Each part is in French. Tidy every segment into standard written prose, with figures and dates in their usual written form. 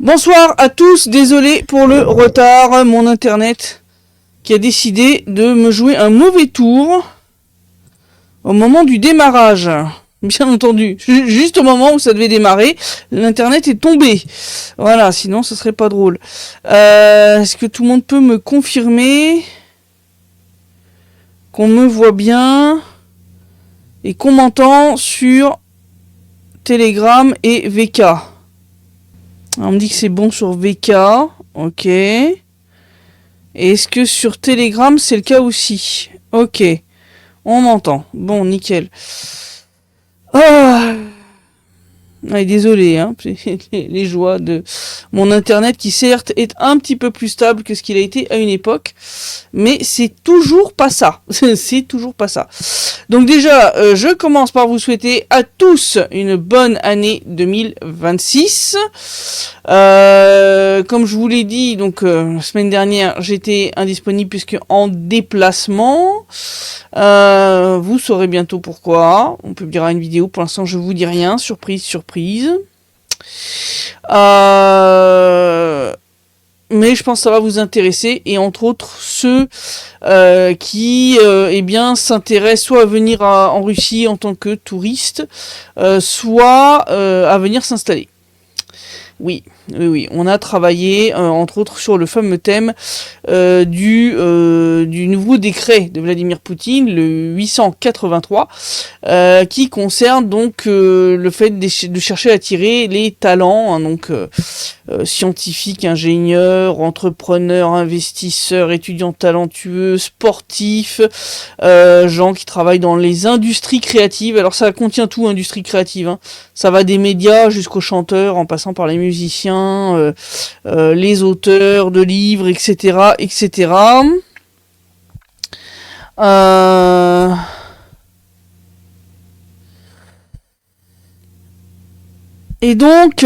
Bonsoir à tous, désolé pour le retard, mon internet qui a décidé de me jouer un mauvais tour au moment du démarrage. Bien entendu, juste au moment où ça devait démarrer, l'internet est tombé. Voilà, sinon ce serait pas drôle. Est-ce que tout le monde peut me confirmer qu'on me voit bien et qu'on m'entend sur Telegram et VK? On me dit que c'est bon sur VK, ok. Et est-ce que sur Telegram c'est le cas aussi? Ok, on m'entend. Bon, nickel. Ah, désolé, hein, les joies de mon internet qui certes est un petit peu plus stable que ce qu'il a été à une époque, mais c'est toujours pas ça. C'est toujours pas ça. Donc déjà, je commence par vous souhaiter à tous une bonne année 2026. Comme je vous l'ai dit, donc la semaine dernière, j'étais indisponible puisque en déplacement. Vous saurez bientôt pourquoi. On publiera une vidéo. Pour l'instant, je vous dis rien. Surprise, surprise. Mais je pense que ça va vous intéresser, et entre autres ceux qui eh bien s'intéressent soit à venir en Russie en tant que touriste, soit à venir s'installer. Oui, on a travaillé entre autres sur le fameux thème du nouveau décret de Vladimir Poutine, le 883, qui concerne donc le fait de chercher à attirer les talents, hein, donc scientifiques, ingénieurs, entrepreneurs, investisseurs, étudiants talentueux, sportifs, gens qui travaillent dans les industries créatives. Alors ça contient tout, industrie créative, hein. Ça va des médias jusqu'aux chanteurs, en passant par les musiciens, les auteurs de livres, etc., etc. Et donc,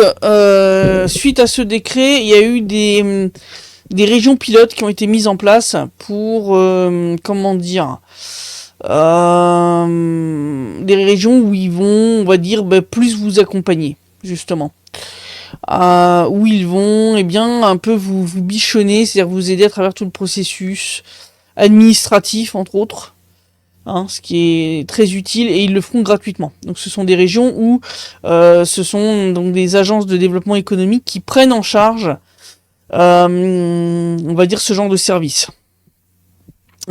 suite à ce décret, il y a eu des régions pilotes qui ont été mises en place pour, comment dire, des régions où ils vont, on va dire, plus vous accompagner, justement. Où ils vont, eh bien, un peu vous bichonner, c'est-à-dire vous aider à travers tout le processus administratif, entre autres, hein, ce qui est très utile, et ils le feront gratuitement. Donc ce sont des régions où ce sont donc des agences de développement économique qui prennent en charge, on va dire, ce genre de service.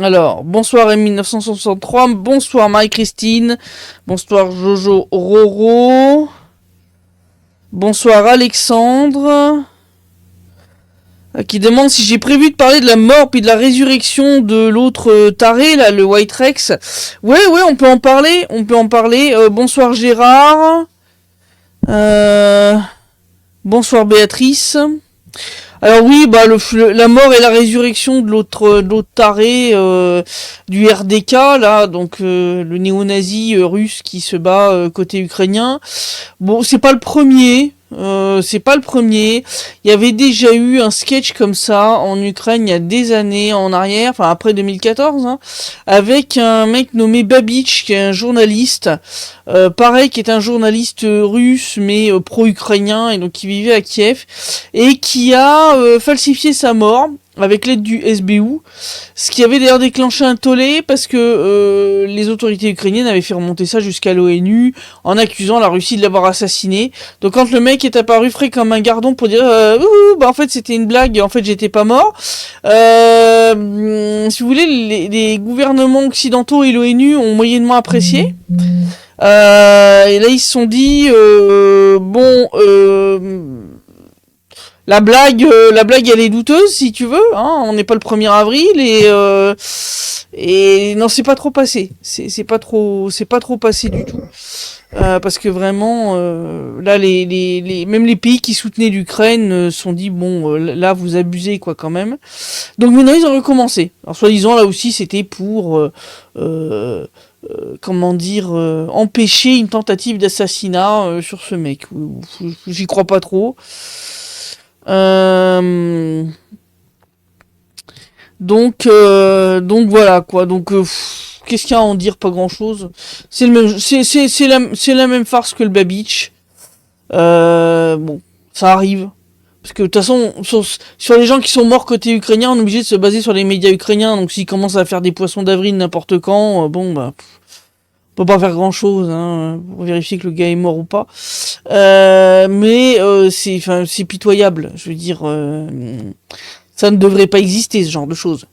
Alors, bonsoir M1963, bonsoir Marie-Christine, bonsoir Jojo Roro, bonsoir Alexandre, qui demande si j'ai prévu de parler de la mort puis de la résurrection de l'autre taré, là, le White Rex. Ouais, on peut en parler, bonsoir Gérard, bonsoir Béatrice. Alors oui, la mort et la résurrection de l'autre taré du RDK, là, donc le néo-nazi russe qui se bat côté ukrainien. Bon, c'est pas le premier. Il y avait déjà eu un sketch comme ça en Ukraine il y a des années en arrière, enfin après 2014, hein, avec un mec nommé Babich, qui est un journaliste, pareil, qui est un journaliste russe mais pro-ukrainien, et donc qui vivait à Kiev, et qui a falsifié sa mort avec l'aide du SBU, ce qui avait d'ailleurs déclenché un tollé parce que les autorités ukrainiennes avaient fait remonter ça jusqu'à l'ONU en accusant la Russie de l'avoir assassiné. Donc quand le mec est apparu frais comme un gardon pour dire en fait c'était une blague, en fait j'étais pas mort, si vous voulez, les gouvernements occidentaux et l'ONU ont moyennement apprécié. Et là ils se sont dit la blague elle est douteuse, si tu veux, hein, on n'est pas le 1er avril, et non, c'est pas trop passé. C'est pas trop passé du tout. Parce que vraiment, là, même les pays qui soutenaient l'Ukraine se sont dit, là, vous abusez, quoi, quand même. Donc maintenant, ils ont recommencé. Alors, soi-disant, là aussi, c'était pour, empêcher une tentative d'assassinat sur ce mec. J'y crois pas trop. Donc voilà quoi. Donc qu'est-ce qu'il y a à en dire? Pas grand chose. C'est la même farce que le Babich. Ça arrive. Parce que de toute façon, sur les gens qui sont morts côté ukrainien, on est obligé de se baser sur les médias ukrainiens. Donc s'ils commencent à faire des poissons d'avril n'importe quand, bon bah, on peut pas faire grand chose pour vérifier que le gars est mort ou pas. Mais c'est pitoyable. Je veux dire, ça ne devrait pas exister ce genre de choses.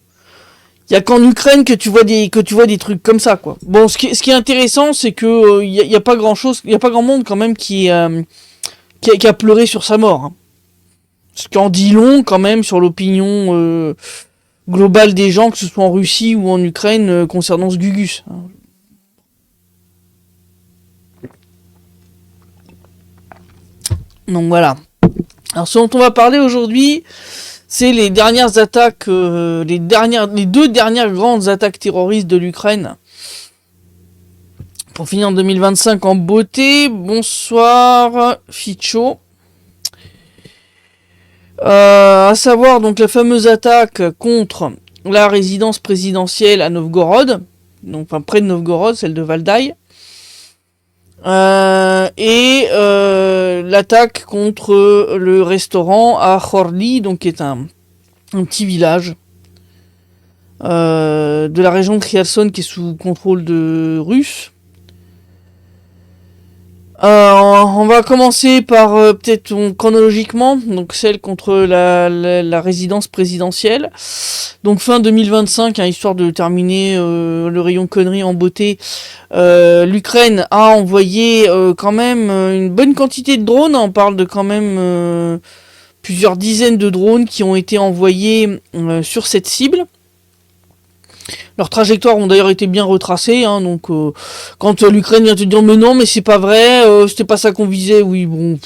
Il y a qu'en Ukraine que tu vois des trucs comme ça, quoi. Bon, ce qui est intéressant, c'est que y a pas grand chose, il y a pas grand monde quand même qui a pleuré sur sa mort. Hein. Ce qui en dit long quand même sur l'opinion globale des gens, que ce soit en Russie ou en Ukraine, concernant ce Gugus. Hein. Donc voilà. Alors ce dont on va parler aujourd'hui, c'est les dernières attaques, les deux dernières grandes attaques terroristes de l'Ukraine. Pour finir en 2025 en beauté, bonsoir Ficho. À savoir donc la fameuse attaque contre la résidence présidentielle à Novgorod, donc enfin près de Novgorod, celle de Valdai, et l'attaque contre le restaurant à Khorli, donc qui est un petit village de la région de Kherson qui est sous contrôle de Russes. On va commencer par peut-être chronologiquement, donc celle contre la résidence présidentielle. Donc fin 2025, histoire de terminer le rayon conneries en beauté, l'Ukraine a envoyé quand même une bonne quantité de drones. On parle de quand même plusieurs dizaines de drones qui ont été envoyés sur cette cible. Leurs trajectoires ont d'ailleurs été bien retracées, donc quand l'Ukraine vient te dire mais non, mais c'est pas vrai, c'était pas ça qu'on visait, oui bon,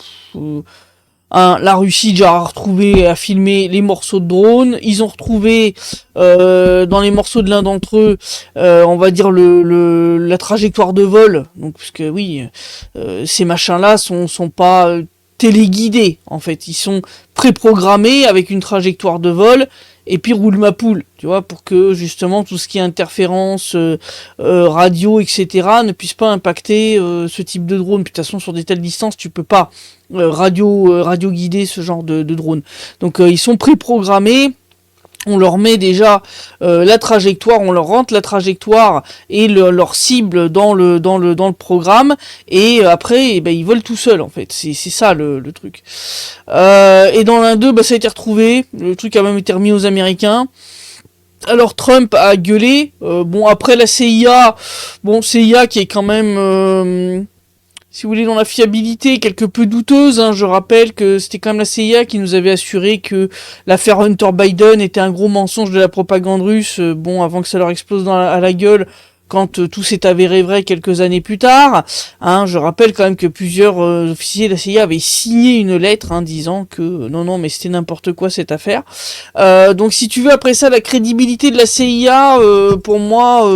la Russie déjà a retrouvé, a filmé les morceaux de drone, ils ont retrouvé dans les morceaux de l'un d'entre eux, on va dire la trajectoire de vol, donc parce que oui, ces machins-là sont pas téléguidés en fait, ils sont préprogrammés avec une trajectoire de vol. Et puis roule ma poule, tu vois, pour que justement tout ce qui est interférence, radio, etc. ne puisse pas impacter ce type de drone. Puis de toute façon, sur des telles distances, tu peux pas radio guider ce genre de drone. Donc ils sont préprogrammés. On leur met déjà la trajectoire, on leur rentre la trajectoire et leur cible dans le programme, et après ils volent tout seuls en fait. C'est ça le truc. Et dans l'un d'eux, ça a été retrouvé. Le truc a même été remis aux Américains. Alors Trump a gueulé. Après la CIA, CIA qui est quand même si vous voulez, dans la fiabilité quelque peu douteuse, je rappelle que c'était quand même la CIA qui nous avait assuré que l'affaire Hunter Biden était un gros mensonge de la propagande russe, avant que ça leur explose à la gueule, quand tout s'est avéré vrai quelques années plus tard. Je rappelle quand même que plusieurs officiers de la CIA avaient signé une lettre disant que non, mais c'était n'importe quoi cette affaire. Donc si tu veux, après ça, la crédibilité de la CIA, pour moi,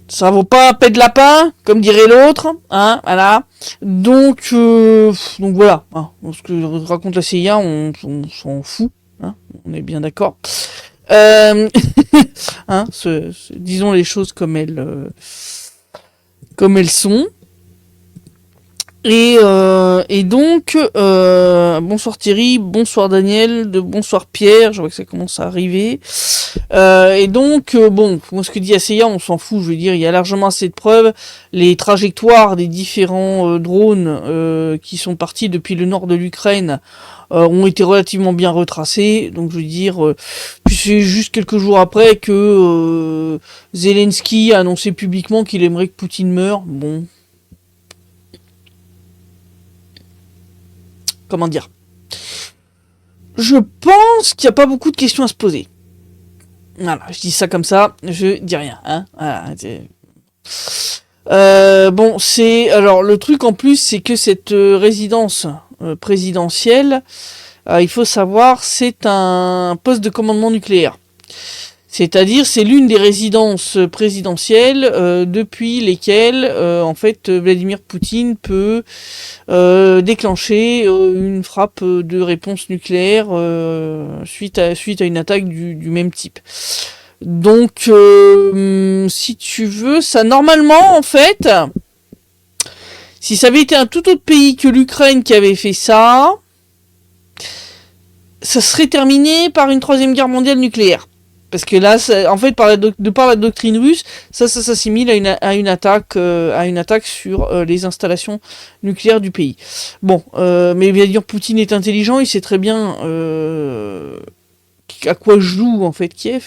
ça vaut pas un pet de lapin, comme dirait l'autre, voilà. Donc voilà, ce que raconte la CIA, on s'en fout, on est bien d'accord. Disons les choses comme elles sont. Et donc, bonsoir Thierry, bonsoir Daniel, bonsoir Pierre, je vois que ça commence à arriver. Et donc, moi ce que dit la CIA, on s'en fout, je veux dire, il y a largement assez de preuves. Les trajectoires des différents drones qui sont partis depuis le nord de l'Ukraine ont été relativement bien retracés. Donc je veux dire, puis c'est juste quelques jours après que Zelensky a annoncé publiquement qu'il aimerait que Poutine meure. Comment dire, je pense qu'il n'y a pas beaucoup de questions à se poser. Voilà, je dis ça comme ça, je dis rien. Voilà, alors le truc en plus, c'est que cette résidence présidentielle, il faut savoir, c'est un poste de commandement nucléaire. C'est-à-dire, c'est l'une des résidences présidentielles depuis lesquelles, Vladimir Poutine peut déclencher une frappe de réponse nucléaire suite à une attaque du même type. Donc, si tu veux, ça normalement, en fait, Si ça avait été un tout autre pays que l'Ukraine qui avait fait ça, ça serait terminé par une troisième guerre mondiale nucléaire. Parce que là, en fait, de par la doctrine russe, ça s'assimile à une attaque sur les installations nucléaires du pays. Bon, mais bien dire, Poutine est intelligent, il sait très bien à quoi joue en fait Kiev.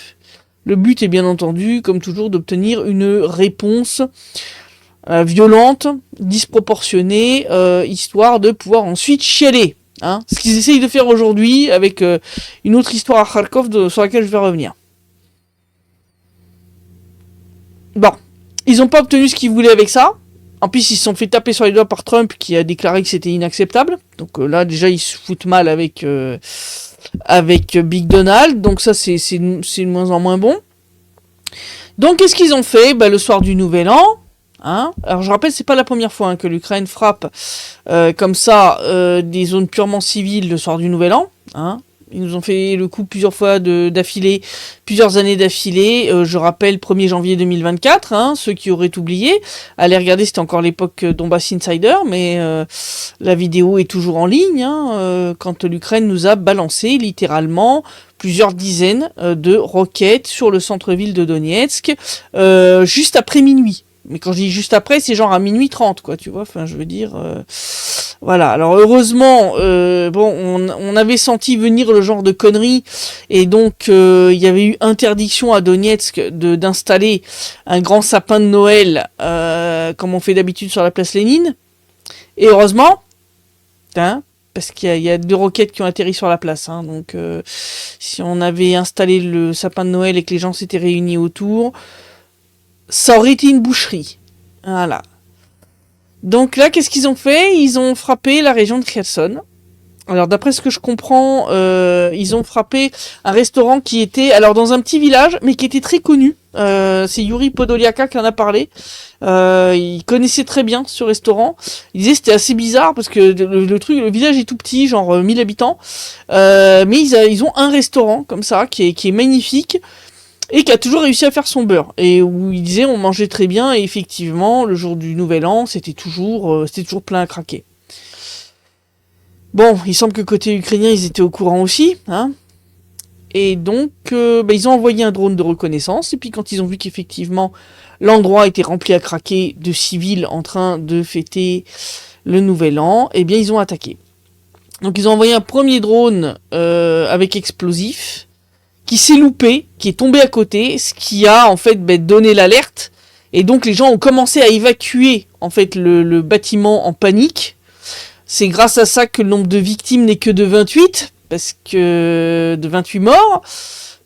Le but est bien entendu, comme toujours, d'obtenir une réponse violente, disproportionnée, histoire de pouvoir ensuite chialer. Hein, ce qu'ils essayent de faire aujourd'hui avec une autre histoire à Kharkov sur laquelle je vais revenir. Bon, ils n'ont pas obtenu ce qu'ils voulaient avec ça. En plus, ils se sont fait taper sur les doigts par Trump qui a déclaré que c'était inacceptable. Donc là, déjà, ils se foutent mal avec Big Donald. Donc ça, c'est de moins en moins bon. Donc, qu'est-ce qu'ils ont fait ? Le soir du Nouvel An. Hein, alors je rappelle, c'est pas la première fois que l'Ukraine frappe comme ça des zones purement civiles le soir du Nouvel An. Hein. Ils nous ont fait le coup plusieurs fois d'affilée, plusieurs années d'affilée. Je rappelle 1er janvier 2024, hein, ceux qui auraient oublié. Allez regarder, c'était encore l'époque Donbass Insider, mais la vidéo est toujours en ligne. Hein, quand l'Ukraine nous a balancé littéralement plusieurs dizaines de roquettes sur le centre-ville de Donetsk, juste après minuit. Mais quand je dis juste après, c'est genre à minuit 30, quoi, tu vois, enfin, je veux dire... voilà, alors heureusement, on avait senti venir le genre de conneries, et donc il y avait eu interdiction à Donetsk d'installer un grand sapin de Noël, comme on fait d'habitude sur la place Lénine, et heureusement, hein, parce qu'il y a 2 roquettes qui ont atterri sur la place, hein, donc si on avait installé le sapin de Noël et que les gens s'étaient réunis autour... ça aurait été une boucherie. Voilà. Donc là, qu'est-ce qu'ils ont fait ? Ils ont frappé la région de Kherson. Alors d'après ce que je comprends, ils ont frappé un restaurant qui était alors dans un petit village, mais qui était très connu. C'est Yuri Podoliaka qui en a parlé. Il connaissait très bien ce restaurant. Il disait que c'était assez bizarre parce que le village est tout petit, genre 1000 habitants. Mais ils ont un restaurant comme ça qui est magnifique. Et qui a toujours réussi à faire son beurre. Et où il disait on mangeait très bien, et effectivement, le jour du Nouvel An, c'était toujours plein à craquer. Bon, il semble que côté ukrainien, ils étaient au courant aussi, hein. Et donc, ils ont envoyé un drone de reconnaissance, et puis quand ils ont vu qu'effectivement, l'endroit était rempli à craquer de civils en train de fêter le Nouvel An, eh bien, ils ont attaqué. Donc, ils ont envoyé un premier drone avec explosif, qui s'est loupé, qui est tombé à côté, ce qui a en fait donné l'alerte, et donc les gens ont commencé à évacuer en fait le bâtiment en panique. C'est grâce à ça que le nombre de victimes n'est que de 28, de 28 morts,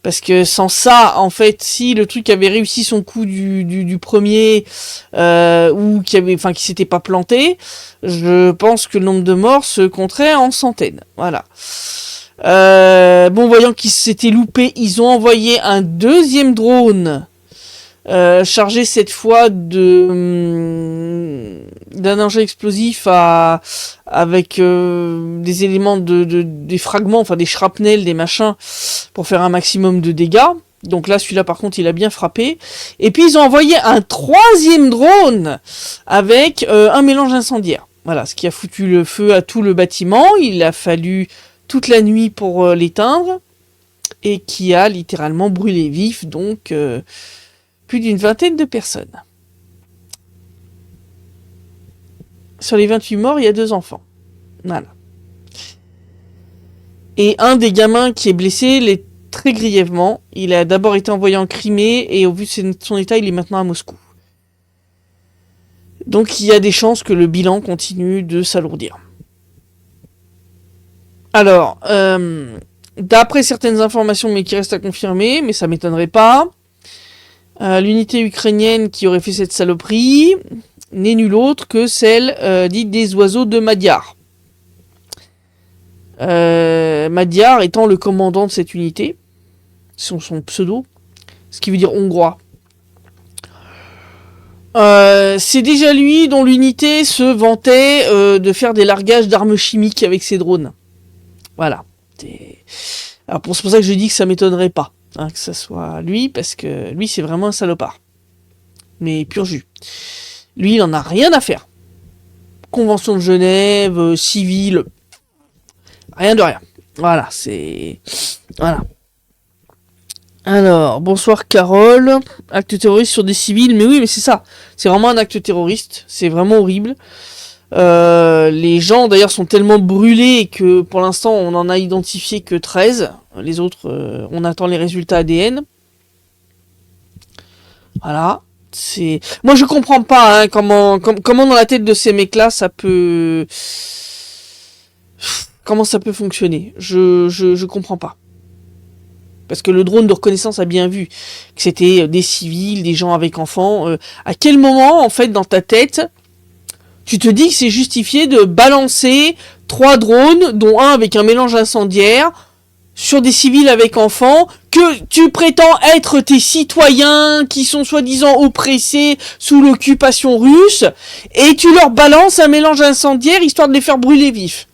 parce que sans ça, en fait, si le truc avait réussi son coup du premier, ou qui s'était pas planté, je pense que le nombre de morts se compterait en centaines. Voilà. Voyant qu'ils s'étaient loupés, ils ont envoyé un deuxième drone chargé cette fois d'un engin explosif avec des éléments des fragments, enfin des shrapnels, des machins, pour faire un maximum de dégâts. Donc là, celui-là, par contre, il a bien frappé. Et puis, ils ont envoyé un troisième drone avec un mélange incendiaire. Voilà, ce qui a foutu le feu à tout le bâtiment. Il a fallu toute la nuit pour l'éteindre, et qui a littéralement brûlé vif, donc plus d'une vingtaine de personnes. Sur les 28 morts, il y a 2 enfants. Voilà. Et un des gamins qui est blessé l'est très grièvement. Il a d'abord été envoyé en Crimée, et au vu de son état, il est maintenant à Moscou. Donc il y a des chances que le bilan continue de s'alourdir. Alors, d'après certaines informations, mais qui restent à confirmer, mais ça m'étonnerait pas, l'unité ukrainienne qui aurait fait cette saloperie n'est nulle autre que celle dite des oiseaux de Madiar. Madiar étant le commandant de cette unité, son pseudo, ce qui veut dire hongrois. C'est déjà lui dont l'unité se vantait de faire des largages d'armes chimiques avec ses drones. Voilà. Alors c'est pour ça que je dis que ça m'étonnerait pas, hein, que ça soit lui, parce que lui c'est vraiment un salopard. Mais pur jus. Lui il en a rien à faire. Convention de Genève, civile, rien de rien. Voilà, c'est... Voilà. Alors, bonsoir Carole. Acte terroriste sur des civils, mais oui, mais c'est ça. C'est vraiment un acte terroriste, c'est vraiment horrible. Les gens d'ailleurs sont tellement brûlés que pour l'instant on en a identifié que 13. Les autres, on attend les résultats ADN. Voilà. C'est... Moi je comprends pas hein, comment dans la tête de ces mecs-là ça peut... Comment ça peut fonctionner. Je comprends pas. Parce que le drone de reconnaissance a bien vu que c'était des civils, des gens avec enfants. À quel moment, en fait, dans ta tête, tu te dis que c'est justifié de balancer 3 drones, dont un avec un mélange incendiaire, sur des civils avec enfants, que tu prétends être tes citoyens qui sont soi-disant oppressés sous l'occupation russe, et tu leur balances un mélange incendiaire histoire de les faire brûler vifs.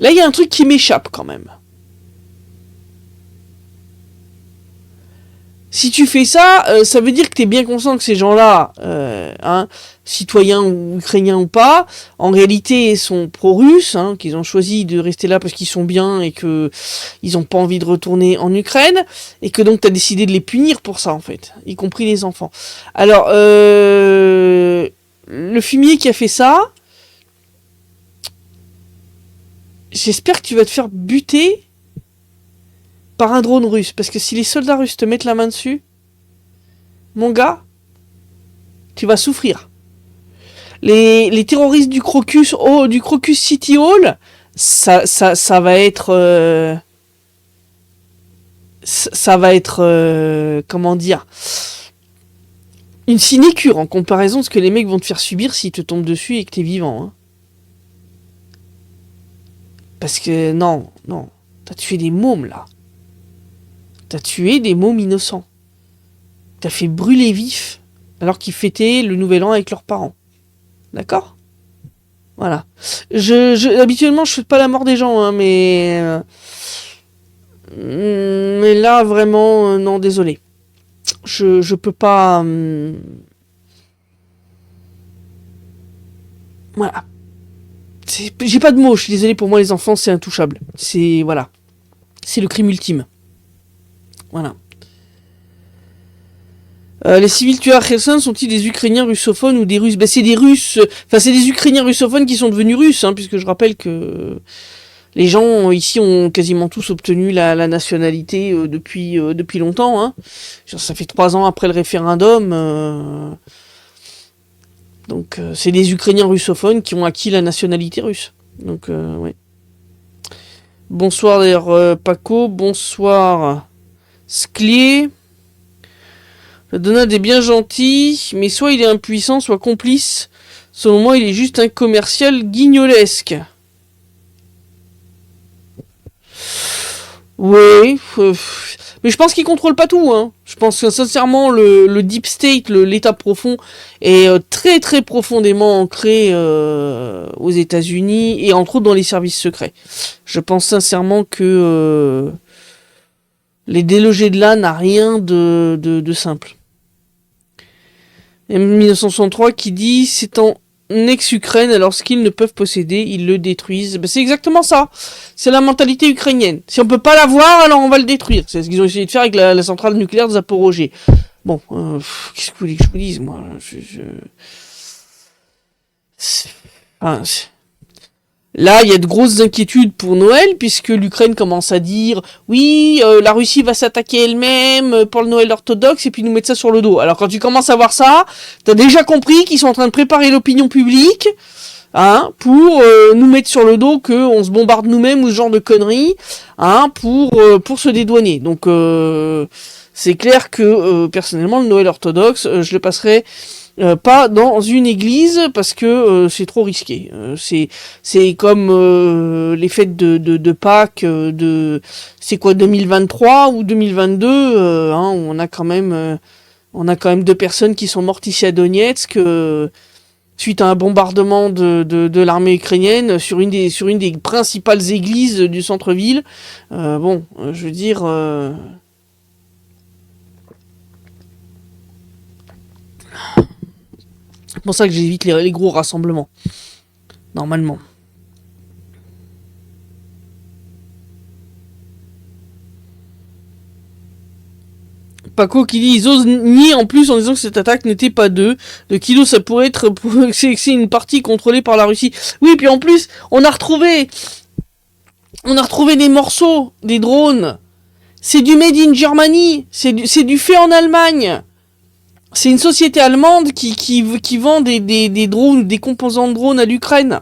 Là, il y a un truc qui m'échappe quand même. Si tu fais ça, ça veut dire que tu es bien conscient que ces gens-là, citoyens ou ukrainiens ou pas, en réalité sont pro-russes, qu'ils ont choisi de rester là parce qu'ils sont bien et que ils ont pas envie de retourner en Ukraine, et que donc tu as décidé de les punir pour ça en fait, y compris les enfants. Alors, le fumier qui a fait ça, j'espère que tu vas te faire buter par un drone russe. Parce que si les soldats russes te mettent la main dessus, mon gars, tu vas souffrir. Les terroristes du Crocus City Hall, ça va être... ça va être... comment dire, une sinécure en comparaison de ce que les mecs vont te faire subir s'ils te tombent dessus et que t'es vivant. Hein. Parce que non, t'as tué des mômes là. T'as tué des mômes innocents. T'as fait brûler vifs alors qu'ils fêtaient le nouvel an avec leurs parents. D'accord ? Voilà. Habituellement, je fais pas la mort des gens, hein, mais là, vraiment, non, désolé. Je peux pas... Voilà. J'ai pas de mots, je suis désolé, pour moi les enfants c'est intouchable. C'est voilà. C'est le crime ultime. Voilà. Les civils tués à Kherson sont-ils des Ukrainiens russophones ou des Russes ? C'est des Russes, enfin c'est des Ukrainiens russophones qui sont devenus Russes, puisque je rappelle que les gens ici ont quasiment tous obtenu la nationalité depuis longtemps. Hein. Genre, ça fait 3 ans après le référendum. Donc c'est des Ukrainiens russophones qui ont acquis la nationalité russe. Donc ouais. Bonsoir d'ailleurs Paco, bonsoir Sclier. Le Donald est bien gentil, mais soit il est impuissant, soit complice. Selon moi, il est juste un commercial guignolesque. Oui, mais je pense qu'il contrôle pas tout. Hein. Je pense que sincèrement, le deep state, l'état profond, est très très profondément ancré aux États-Unis et entre autres dans les services secrets. Je pense sincèrement que les délogés de là n'a rien de simple. M1963 qui dit c'est en ex-Ukraine, alors ce qu'ils ne peuvent posséder, ils le détruisent. Ben, c'est exactement ça. C'est la mentalité ukrainienne. Si on peut pas l'avoir, alors on va le détruire. C'est ce qu'ils ont essayé de faire avec la centrale nucléaire de Zaporozhye. Bon, qu'est-ce que vous voulez que je vous dise, moi Là, il y a de grosses inquiétudes pour Noël, puisque l'Ukraine commence à dire « Oui, la Russie va s'attaquer elle-même pour le Noël orthodoxe, et puis nous mettre ça sur le dos. » Alors quand tu commences à voir ça, t'as déjà compris qu'ils sont en train de préparer l'opinion publique pour nous mettre sur le dos qu'on se bombarde nous-mêmes ou ce genre de conneries, pour se dédouaner. Donc c'est clair que, personnellement, le Noël orthodoxe, je le passerai... pas dans une église parce que c'est trop risqué. C'est comme les fêtes de Pâques c'est quoi 2023 ou 2022 où on a quand même 2 personnes qui sont mortes ici à Donetsk suite à un bombardement de l'armée ukrainienne sur une des principales églises du centre-ville. Je veux dire pour ça que j'évite les gros rassemblements. Normalement. Paco qui dit ils osent nier en plus en disant que cette attaque n'était pas d'eux. De Kilo, ça pourrait être c'est une partie contrôlée par la Russie. Oui, puis en plus, on a retrouvé des morceaux des drones. C'est du made in Germany, c'est du fait en Allemagne. C'est une société allemande qui vend des drones, des composants de drones à l'Ukraine.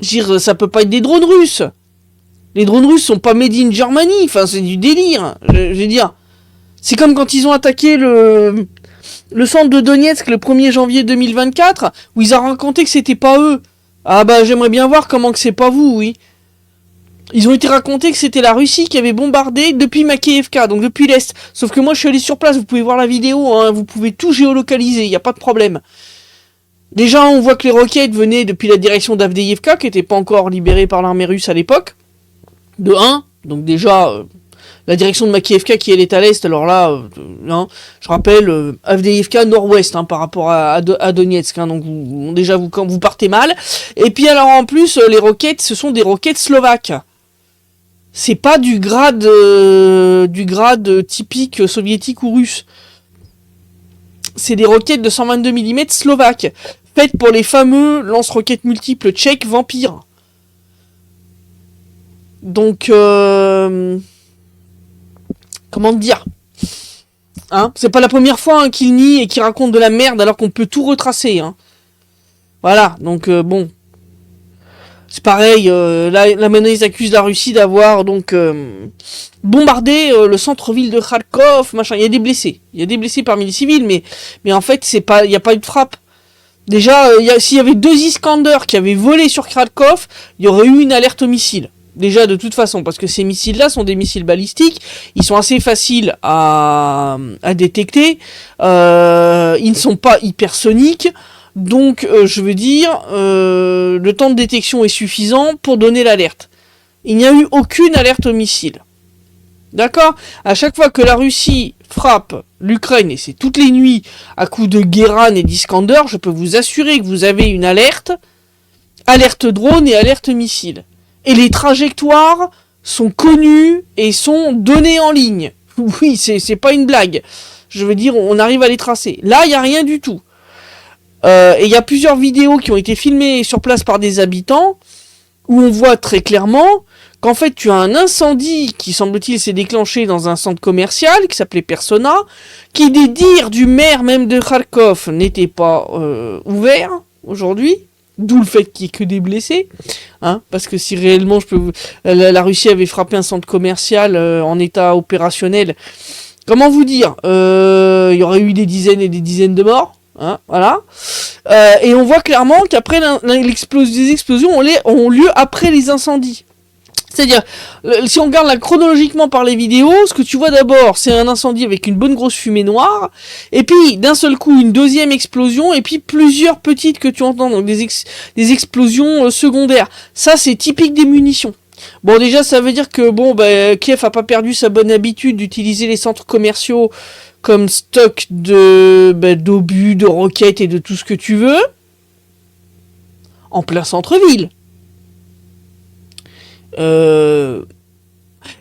Je veux dire, ça peut pas être des drones russes. Les drones russes sont pas made in Germany, enfin c'est du délire. Je veux dire, c'est comme quand ils ont attaqué le centre de Donetsk le 1er janvier 2024, où ils ont raconté que c'était pas eux. Ah bah j'aimerais bien voir comment que c'est pas vous, oui. Ils ont été racontés que c'était la Russie qui avait bombardé depuis Makiivka, donc depuis l'Est. Sauf que moi je suis allé sur place, vous pouvez voir la vidéo, hein, vous pouvez tout géolocaliser, y a pas de problème. Déjà on voit que les roquettes venaient depuis la direction d'Avdiivka, qui était pas encore libérée par l'armée russe à l'époque. De 1, donc déjà la direction de Makiivka qui elle est à l'est, alors là, hein, je rappelle, Avdiivka nord-ouest par rapport à Donetsk, hein, donc déjà quand vous partez mal. Et puis alors en plus, les roquettes, ce sont des roquettes slovaques. C'est pas du grade typique soviétique ou russe. C'est des roquettes de 122 mm slovaques, faites pour les fameux lance-roquettes multiples tchèques Vampire. Donc, comment dire, hein, c'est pas la première fois qu'il nie et qu'il raconte de la merde alors qu'on peut tout retracer. Hein. Voilà, donc bon, c'est pareil. Là maintenant ils accusent la Russie d'avoir donc bombardé le centre-ville de Kharkov, machin. Il y a des blessés parmi les civils, mais en fait il y a pas eu de frappe. Déjà, s'il y avait 2 Iskander qui avaient volé sur Kharkov, il y aurait eu une alerte au missile. Déjà de toute façon, parce que ces missiles-là sont des missiles balistiques, ils sont assez faciles à détecter, ils ne sont pas hypersoniques, donc je veux dire, le temps de détection est suffisant pour donner l'alerte. Il n'y a eu aucune alerte au missile. D'accord ? À chaque fois que la Russie frappe l'Ukraine, et c'est toutes les nuits, à coups de Guéran et d'Iskander, je peux vous assurer que vous avez une alerte drone et alerte missile. Et les trajectoires sont connues et sont données en ligne. Oui, c'est pas une blague. Je veux dire, on arrive à les tracer. Là, il n'y a rien du tout. Et il y a plusieurs vidéos qui ont été filmées sur place par des habitants, où on voit très clairement qu'en fait, tu as un incendie qui, semble-t-il, s'est déclenché dans un centre commercial, qui s'appelait Persona, qui, des dires du maire même de Kharkov, n'était pas ouvert aujourd'hui. D'où le fait qu'il n'y ait que des blessés, hein, parce que si réellement la Russie avait frappé un centre commercial en état opérationnel, comment vous dire, il y aurait eu des dizaines et des dizaines de morts, hein, voilà. Et on voit clairement qu'après les explosions ont lieu après les incendies. C'est-à-dire, si on regarde là chronologiquement par les vidéos, ce que tu vois d'abord, c'est un incendie avec une bonne grosse fumée noire, et puis d'un seul coup une deuxième explosion, et puis plusieurs petites que tu entends, donc des explosions secondaires. Ça, c'est typique des munitions. Bon, déjà, ça veut dire que Kiev a pas perdu sa bonne habitude d'utiliser les centres commerciaux comme stock d'obus, de roquettes et de tout ce que tu veux, en plein centre-ville.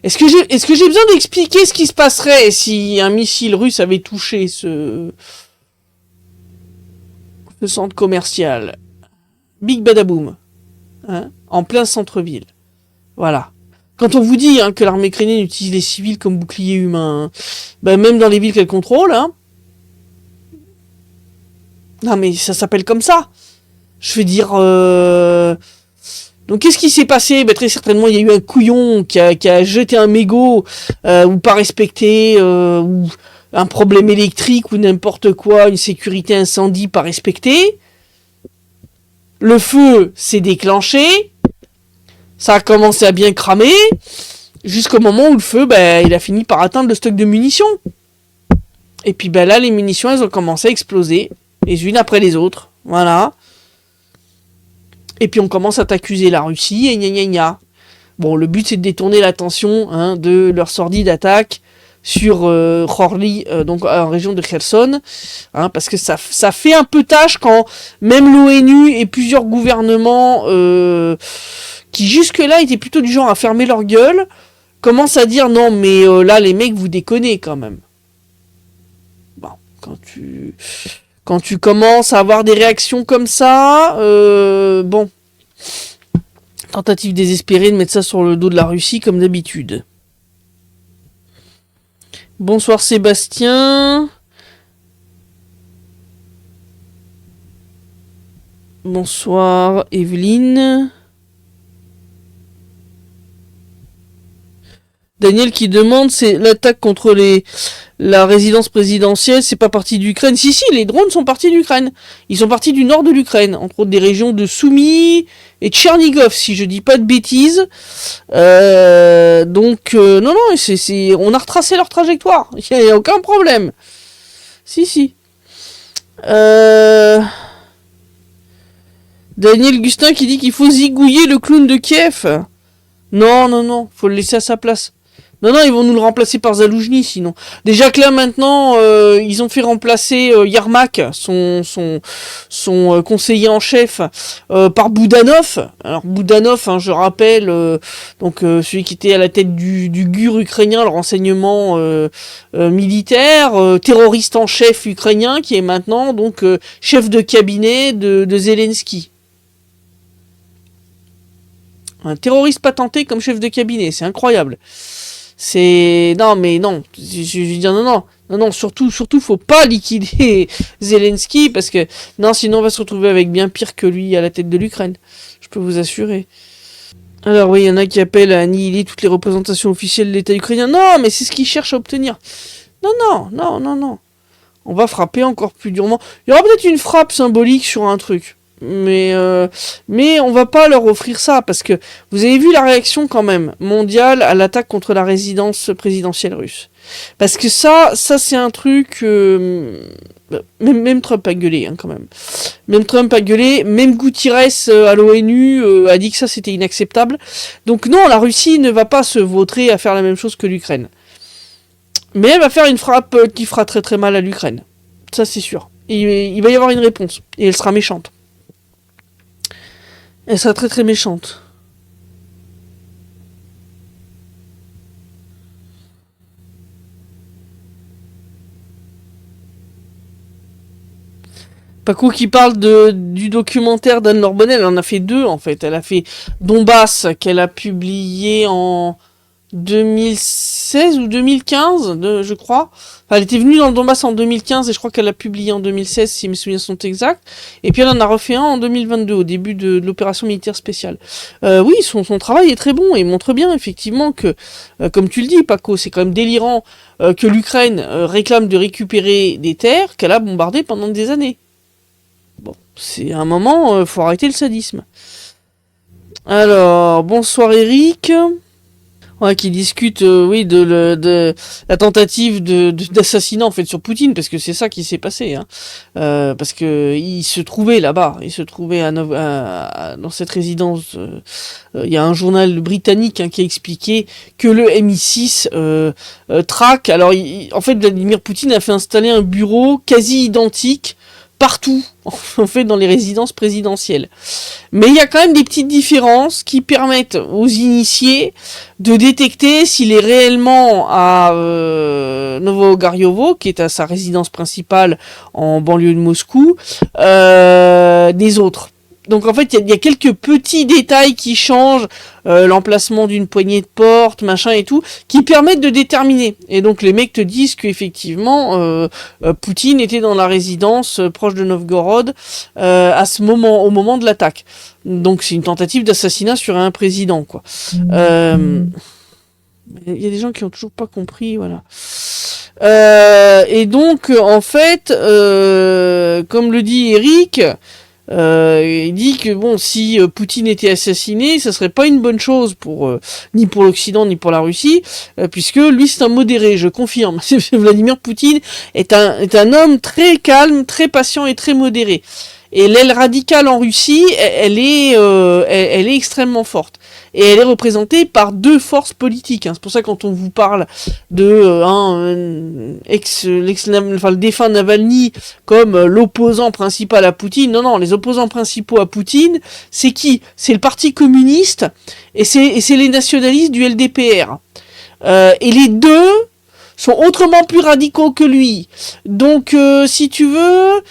Est-ce que j'ai besoin d'expliquer ce qui se passerait si un missile russe avait touché ce centre commercial? Big badaboum, hein, en plein centre-ville. Voilà. Quand on vous dit que l'armée ukrainienne utilise les civils comme bouclier humain, même dans les villes qu'elle contrôle, non mais ça s'appelle comme ça. Je veux dire. Donc qu'est-ce qui s'est passé ? Très certainement il y a eu un couillon qui a jeté un mégot ou pas respecté ou un problème électrique ou n'importe quoi, une sécurité incendie pas respectée. Le feu s'est déclenché, ça a commencé à bien cramer jusqu'au moment où le feu il a fini par atteindre le stock de munitions. Et puis là les munitions elles ont commencé à exploser les unes après les autres. Voilà. Et puis on commence à t'accuser la Russie et gna gna gna. Bon, le but c'est de détourner l'attention de leur sordide attaque sur Chorly, donc en région de Kherson, hein, parce que ça fait un peu tâche quand même l'ONU et plusieurs gouvernements qui jusque-là étaient plutôt du genre à fermer leur gueule, commencent à dire non mais là les mecs vous déconnez quand même. Bon, quand tu commences à avoir des réactions comme ça, bon, tentative désespérée de mettre ça sur le dos de la Russie comme d'habitude. Bonsoir Sébastien. Bonsoir Evelyne. Daniel qui demande, c'est l'attaque contre la résidence présidentielle, c'est pas parti d'Ukraine. Si, les drones sont partis d'Ukraine. Ils sont partis du nord de l'Ukraine, entre autres des régions de Soumy et Tchernigov, si je dis pas de bêtises. Non, on a retracé leur trajectoire. Il n'y a aucun problème. Si. Daniel Gustin qui dit qu'il faut zigouiller le clown de Kiev. Non, faut le laisser à sa place. Non, ils vont nous le remplacer par Zaloujny, sinon. Déjà que là, maintenant, ils ont fait remplacer Yermak, son conseiller en chef, par Boudanov. Alors, Boudanov, hein, je rappelle, celui qui était à la tête du GUR ukrainien, le renseignement militaire, terroriste en chef ukrainien, qui est maintenant, donc, chef de cabinet de Zelensky. Un terroriste patenté comme chef de cabinet, c'est incroyable. Non, je veux dire non, surtout faut pas liquider Zelensky parce que non, sinon on va se retrouver avec bien pire que lui à la tête de l'Ukraine. Je peux vous assurer. Alors oui, il y en a qui appellent à annihiler toutes les représentations officielles de l'État ukrainien. Non, mais c'est ce qu'ils cherchent à obtenir. Non. On va frapper encore plus durement. Il y aura peut-être une frappe symbolique sur un truc. Mais on va pas leur offrir ça parce que vous avez vu la réaction quand même mondiale à l'attaque contre la résidence présidentielle russe. Parce que ça c'est un truc même Trump a gueulé hein, quand même. Même Trump a gueulé, même Guterres à l'ONU a dit que ça c'était inacceptable. Donc non, la Russie ne va pas se vautrer à faire la même chose que l'Ukraine. Mais elle va faire une frappe qui fera très très mal à l'Ukraine. Ça c'est sûr. Il va y avoir une réponse et elle sera méchante. Elle sera très très méchante. Paco qui parle du documentaire d'Anne-Laure Bonnel, elle en a fait 2 en fait. Elle a fait Donbass qu'elle a publié en 2016 ou 2015, je crois. Enfin, elle était venue dans le Donbass en 2015 et je crois qu'elle a publié en 2016 si mes souvenirs sont exacts. Et puis elle en a refait un en 2022 au début de l'opération militaire spéciale. Oui, son travail est très bon et montre bien effectivement que, comme tu le dis Paco, c'est quand même délirant que l'Ukraine réclame de récupérer des terres qu'elle a bombardées pendant des années. Bon, c'est un moment, faut arrêter le sadisme. Alors, bonsoir Eric. Ouais, qui discute, de la tentative d'assassinat en fait sur Poutine, parce que c'est ça qui s'est passé, hein. Parce que il se trouvait là-bas, dans cette résidence. Il y a un journal britannique hein, qui a expliqué que le MI6 traque. Alors, en fait, Vladimir Poutine a fait installer un bureau quasi identique partout, en fait, dans les résidences présidentielles. Mais il y a quand même des petites différences qui permettent aux initiés de détecter s'il est réellement à Novogaryovo, qui est à sa résidence principale en banlieue de Moscou, des autres. Donc en fait, il y a quelques petits détails qui changent, l'emplacement d'une poignée de porte, machin et tout, qui permettent de déterminer. Et donc les mecs te disent qu'effectivement, Poutine était dans la résidence proche de Novgorod au moment de l'attaque. Donc c'est une tentative d'assassinat sur un président, quoi. Il y a des gens qui ont toujours pas compris, voilà. Et donc en fait, comme le dit Eric. Il dit que bon, si Poutine était assassiné, ça serait pas une bonne chose ni pour l'Occident ni pour la Russie, puisque lui c'est un modéré, je confirme. Vladimir Poutine est un homme très calme, très patient et très modéré. Et l'aile radicale en Russie, elle est extrêmement forte. et elle est représentée par deux forces politiques. C'est pour ça que quand on vous parle de le défunt Navalny comme l'opposant principal à Poutine, non, les opposants principaux à Poutine, c'est qui? C'est le Parti communiste et c'est les nationalistes du LDPR. Et les deux sont autrement plus radicaux que lui. Donc, si tu veux,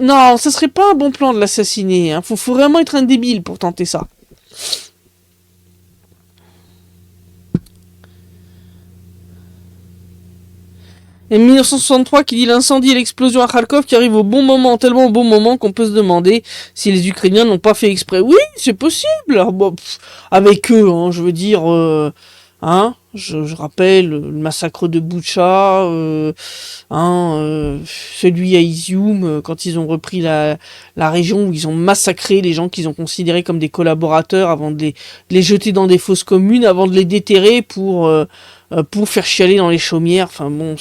non, ça serait pas un bon plan de l'assassiner. Faut vraiment être un débile pour tenter ça. Et 1963 qui dit l'incendie et l'explosion à Kharkov qui arrive au bon moment, tellement au bon moment qu'on peut se demander si les Ukrainiens n'ont pas fait exprès. Oui, c'est possible. Alors, bon, avec eux, je veux dire, je rappelle le massacre de Boutcha, celui à Izium, quand ils ont repris la région où ils ont massacré les gens qu'ils ont considérés comme des collaborateurs avant de les jeter dans des fosses communes, avant de les déterrer pour faire chialer dans les chaumières. Enfin bon,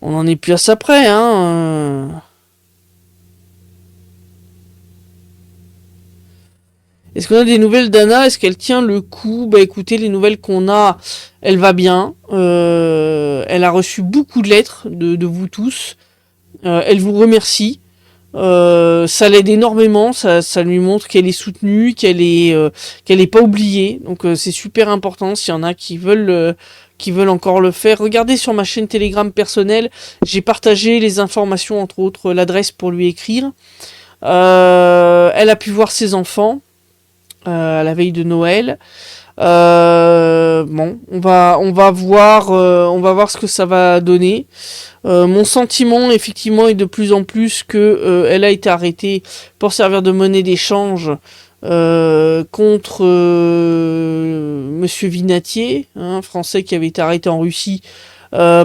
on en est plus à ça près, Est-ce qu'on a des nouvelles d'Anna? Est-ce qu'elle tient le coup? Bah écoutez, les nouvelles qu'on a, elle va bien. Elle a reçu beaucoup de lettres de vous tous. Elle vous remercie. Ça l'aide énormément. Ça lui montre qu'elle est soutenue, qu'elle est pas oubliée. Donc c'est super important. S'il y en a qui veulent encore le faire, regardez sur ma chaîne Telegram personnelle. J'ai partagé les informations, entre autres l'adresse pour lui écrire. Elle a pu voir ses enfants. À la veille de Noël. Bon, on va voir ce que ça va donner. Mon sentiment, effectivement, est de plus en plus que elle a été arrêtée pour servir de monnaie d'échange contre Monsieur Vinatier, français qui avait été arrêté en Russie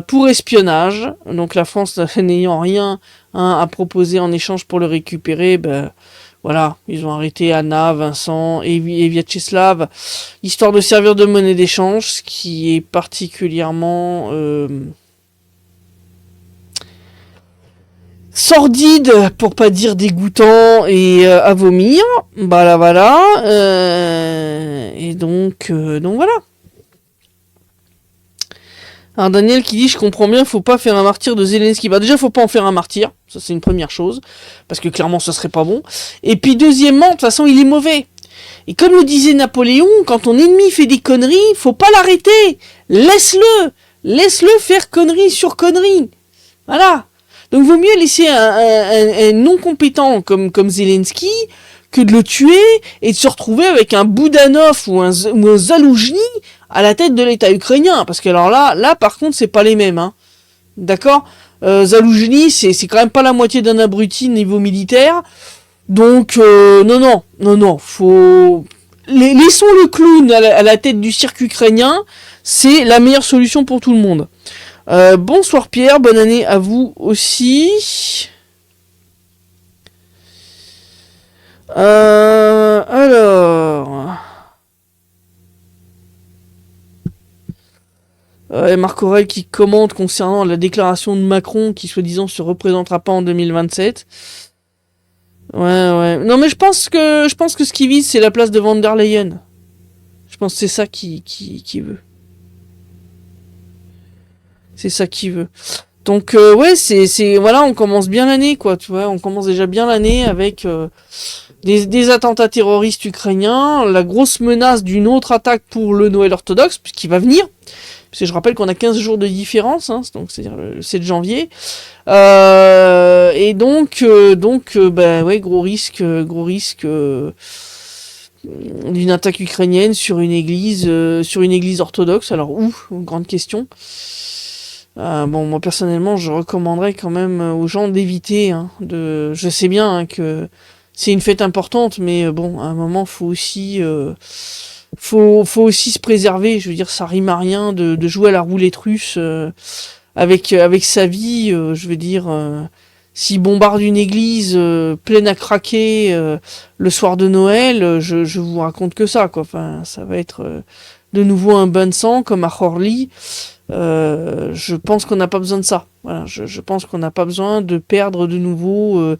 pour espionnage. Donc la France n'ayant rien à proposer en échange pour le récupérer, voilà, ils ont arrêté Anna, Vincent et Vyacheslav, histoire de servir de monnaie d'échange, ce qui est particulièrement sordide, pour pas dire dégoûtant et à vomir. Voilà. Et donc voilà. Alors Daniel qui dit, je comprends bien, faut pas faire un martyr de Zelensky. Déjà, faut pas en faire un martyr. Ça, c'est une première chose. Parce que clairement, ça serait pas bon. Et puis, deuxièmement, de toute façon, il est mauvais. Et comme le disait Napoléon, quand ton ennemi fait des conneries, faut pas l'arrêter. Laisse-le. Laisse-le faire connerie sur connerie. Voilà. Donc, vaut mieux laisser un non compétent comme Zelensky que de le tuer et de se retrouver avec un Boudanov ou un Zaloujny à la tête de l'État ukrainien. Parce que alors là par contre, c'est pas les mêmes. D'accord ? Zaloujny, c'est quand même pas la moitié d'un abruti niveau militaire. Donc, non, faut... Laissons le clown à la tête du cirque ukrainien. C'est la meilleure solution pour tout le monde. Bonsoir Pierre, bonne année à vous aussi. Alors... Marc Aurel qui commente concernant la déclaration de Macron qui soi-disant se représentera pas en 2027. Ouais. Non mais je pense que ce qu'il vise c'est la place de Van der Leyen. Je pense que c'est ça qui veut. C'est ça qu'il veut. Donc ouais, c'est voilà, on commence bien l'année quoi, tu vois, on commence déjà bien l'année avec des attentats terroristes ukrainiens, la grosse menace d'une autre attaque pour le Noël orthodoxe puisqu'il va venir. Parce que je rappelle qu'on a 15 jours de différence, donc c'est-à-dire le 7 janvier. Et donc ouais, gros risque d'une attaque ukrainienne sur une église orthodoxe. Alors où? Grande question. Bon, moi personnellement, je recommanderais quand même aux gens d'éviter. Je sais bien que c'est une fête importante, mais bon, à un moment, faut aussi se préserver. Je veux dire, ça rime à rien de jouer à la roulette russe avec sa vie. Je veux dire, s'il bombarde une église pleine à craquer le soir de Noël, je vous raconte que ça, quoi. Enfin, ça va être de nouveau un bain de sang comme à Chorly. Je pense qu'on n'a pas besoin de ça. Voilà, je pense qu'on n'a pas besoin de perdre de nouveau,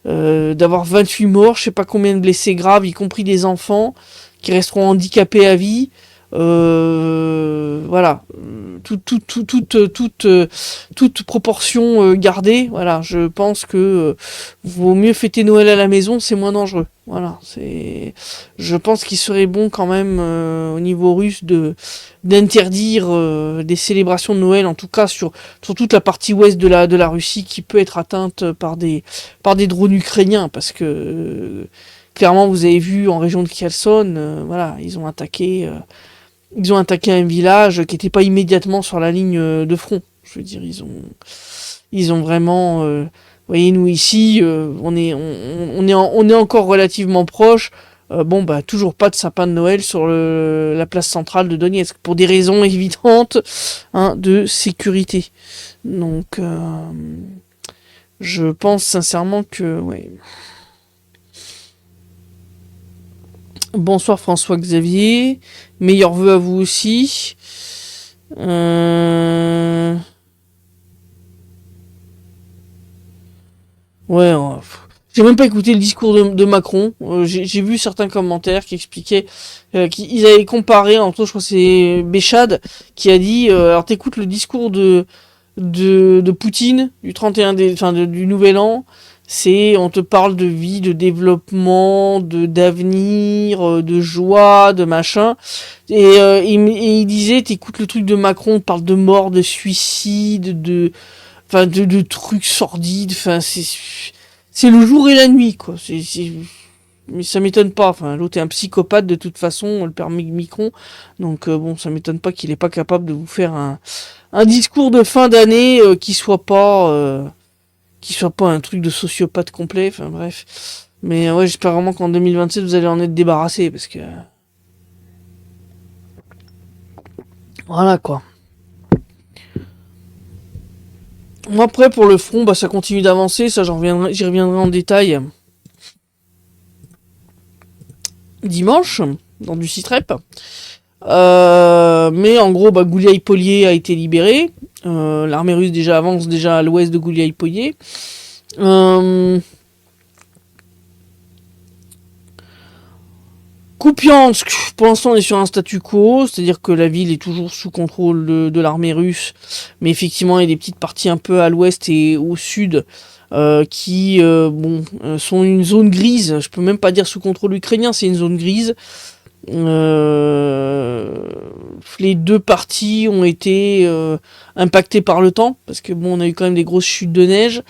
d'avoir 28 morts, je sais pas combien de blessés graves, y compris des enfants qui resteront handicapés à vie. Voilà, toute proportion gardée. Voilà, je pense que vaut mieux fêter Noël à la maison, c'est moins dangereux. Voilà, je pense qu'il serait bon quand même au niveau russe d'interdire des célébrations de Noël, en tout cas sur toute la partie ouest de la Russie qui peut être atteinte par des drones ukrainiens, parce que clairement vous avez vu en région de Kherson, voilà, ils ont attaqué un village qui n'était pas immédiatement sur la ligne de front. Je veux dire, ils ont vraiment. Vous voyez, nous ici, on est encore relativement proche. Bon, bah, toujours pas de sapin de Noël sur la place centrale de Donetsk pour des raisons évidentes, hein, de sécurité. Donc, je pense sincèrement que, ouais. Bonsoir François-Xavier. Meilleurs vœux à vous aussi. Ouais, j'ai même pas écouté le discours de Macron. J'ai vu certains commentaires qui expliquaient qu'ils avaient comparé, entre autres, je crois que c'est Béchade qui a dit alors t'écoutes le discours de Poutine du 31 du Nouvel An. On te parle de vie, de développement, d'avenir, de joie, de machin. Et il disait, t'écoutes le truc de Macron, on te parle de mort, de suicide, de trucs sordides. Enfin, c'est le jour et la nuit, quoi. Mais ça m'étonne pas. Enfin, l'autre est un psychopathe de toute façon, le père Micron. Donc bon, ça m'étonne pas qu'il est pas capable de vous faire un discours de fin d'année qui soit pas un truc de sociopathe complet, enfin bref. Mais ouais, j'espère vraiment qu'en 2027 vous allez en être débarrassé, parce que voilà quoi. Moi après pour le front, bah ça continue d'avancer, ça j'y reviendrai en détail dimanche dans du Citrep. Mais en gros, bah Gouliaï-Polier a été libéré. L'armée russe avance à l'ouest de Gouliaï-Polier. Kupiansk, pour l'instant on est sur un statu quo, c'est-à-dire que la ville est toujours sous contrôle de l'armée russe, mais effectivement il y a des petites parties un peu à l'ouest et au sud qui sont une zone grise. Je peux même pas dire sous contrôle ukrainien, c'est une zone grise. Les deux parties ont été impactées par le temps, parce que bon, on a eu quand même des grosses chutes de neige.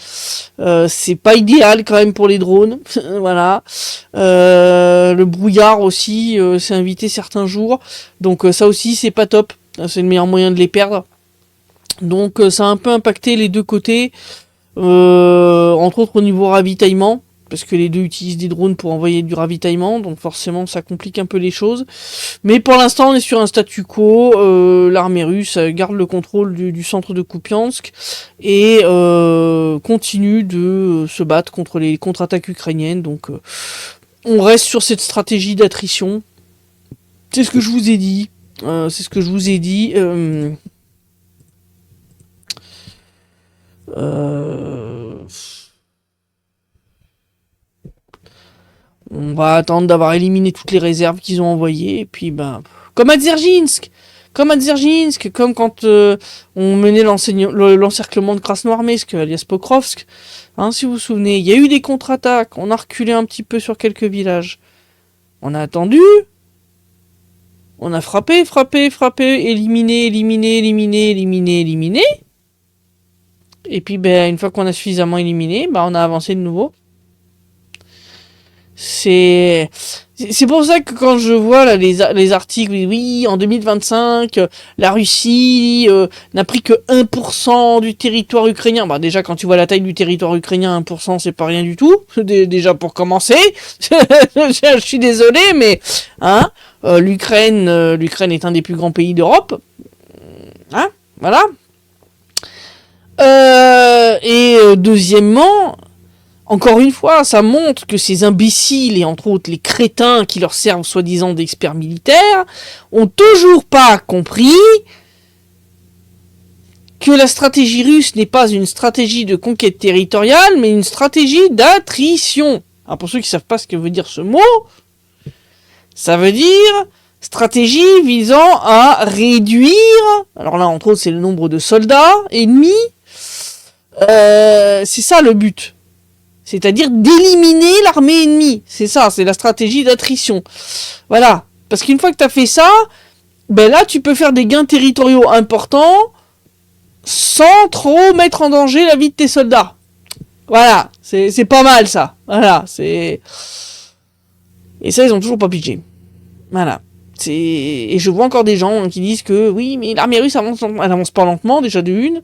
C'est pas idéal quand même pour les drones. Voilà. Le brouillard aussi s'est invité certains jours, donc ça aussi c'est pas top. C'est le meilleur moyen de les perdre. Donc ça a un peu impacté les deux côtés, entre autres au niveau ravitaillement, parce que les deux utilisent des drones pour envoyer du ravitaillement, donc forcément ça complique un peu les choses. Mais pour l'instant on est sur un statu quo, l'armée russe garde le contrôle du centre de Kupiansk et continue de se battre contre les contre-attaques ukrainiennes, donc on reste sur cette stratégie d'attrition. C'est ce que je vous ai dit. On va attendre d'avoir éliminé toutes les réserves qu'ils ont envoyées, et puis comme à Dzerzhinsk, comme quand on menait l'encerclement de Krasnoarmeysk, alias Pokrovsk, hein, si vous vous souvenez, il y a eu des contre-attaques, on a reculé un petit peu sur quelques villages, on a attendu, on a frappé, éliminé, et puis une fois qu'on a suffisamment éliminé, on a avancé de nouveau. C'est pour ça que quand je vois là les articles, oui, en 2025, la Russie n'a pris que 1% du territoire ukrainien. Déjà, quand tu vois la taille du territoire ukrainien, 1%, c'est pas rien du tout. Déjà, pour commencer. Je suis désolé, mais hein, l'Ukraine est un des plus grands pays d'Europe. Hein, voilà. Et deuxièmement, Encore une fois, ça montre que ces imbéciles, et entre autres les crétins qui leur servent soi-disant d'experts militaires, ont toujours pas compris que la stratégie russe n'est pas une stratégie de conquête territoriale, mais une stratégie d'attrition. Alors pour ceux qui savent pas ce que veut dire ce mot, ça veut dire stratégie visant à réduire, alors là entre autres c'est le nombre de soldats ennemis, c'est ça le but. C'est-à-dire d'éliminer l'armée ennemie. C'est ça, c'est la stratégie d'attrition. Voilà. Parce qu'une fois que tu as fait ça, ben là, tu peux faire des gains territoriaux importants sans trop mettre en danger la vie de tes soldats. Voilà. C'est pas mal, ça. Voilà. Et ça, ils ont toujours pas pitché. Voilà. Et je vois encore des gens qui disent que oui, mais l'armée russe elle avance pas lentement, déjà de une.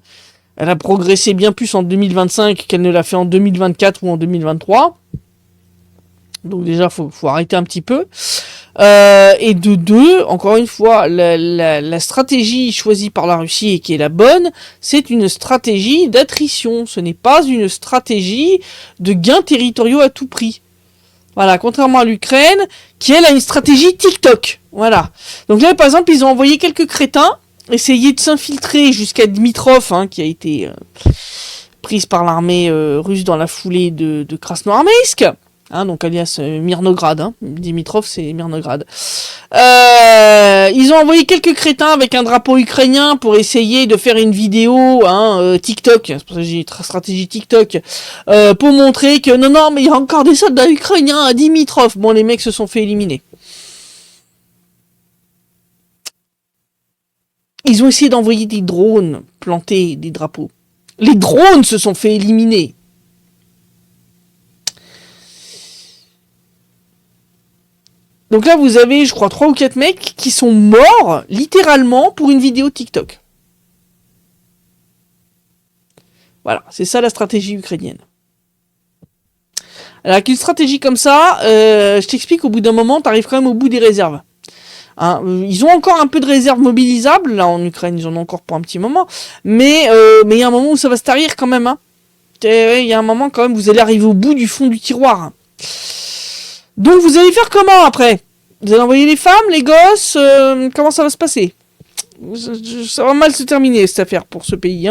Elle a progressé bien plus en 2025 qu'elle ne l'a fait en 2024 ou en 2023. Donc déjà, faut arrêter un petit peu. Et de deux, encore une fois, la stratégie choisie par la Russie et qui est la bonne, c'est une stratégie d'attrition. Ce n'est pas une stratégie de gains territoriaux à tout prix. Voilà, contrairement à l'Ukraine, qui elle a une stratégie TikTok. Voilà. Donc là, par exemple, ils ont envoyé quelques crétins essayer de s'infiltrer jusqu'à Dmitrov, qui a été prise par l'armée russe dans la foulée de Krasnoarmeysk, donc alias Mirnograd. Dmitrov, c'est Mirnograd. Ils ont envoyé quelques crétins avec un drapeau ukrainien pour essayer de faire une vidéo TikTok, c'est pour ça que j'ai stratégie TikTok, pour montrer que non, mais il y a encore des soldats ukrainiens à Dmitrov. Bon, les mecs se sont fait éliminer. Ils ont essayé d'envoyer des drones planter des drapeaux. Les drones se sont fait éliminer. Donc là, vous avez, je crois, 3 ou 4 mecs qui sont morts, littéralement, pour une vidéo TikTok. Voilà, c'est ça la stratégie ukrainienne. Alors, avec une stratégie comme ça, je t'explique, au bout d'un moment, t'arrives quand même au bout des réserves. Ils ont encore un peu de réserve mobilisable, là en Ukraine, ils en ont encore pour un petit moment, mais il y a un moment où ça va se tarir quand même. Il y a un moment quand même, vous allez arriver au bout du fond du tiroir. Donc vous allez faire comment après? Vous allez envoyer les femmes, les gosses, comment ça va se passer? Ça va mal se terminer cette affaire pour ce pays.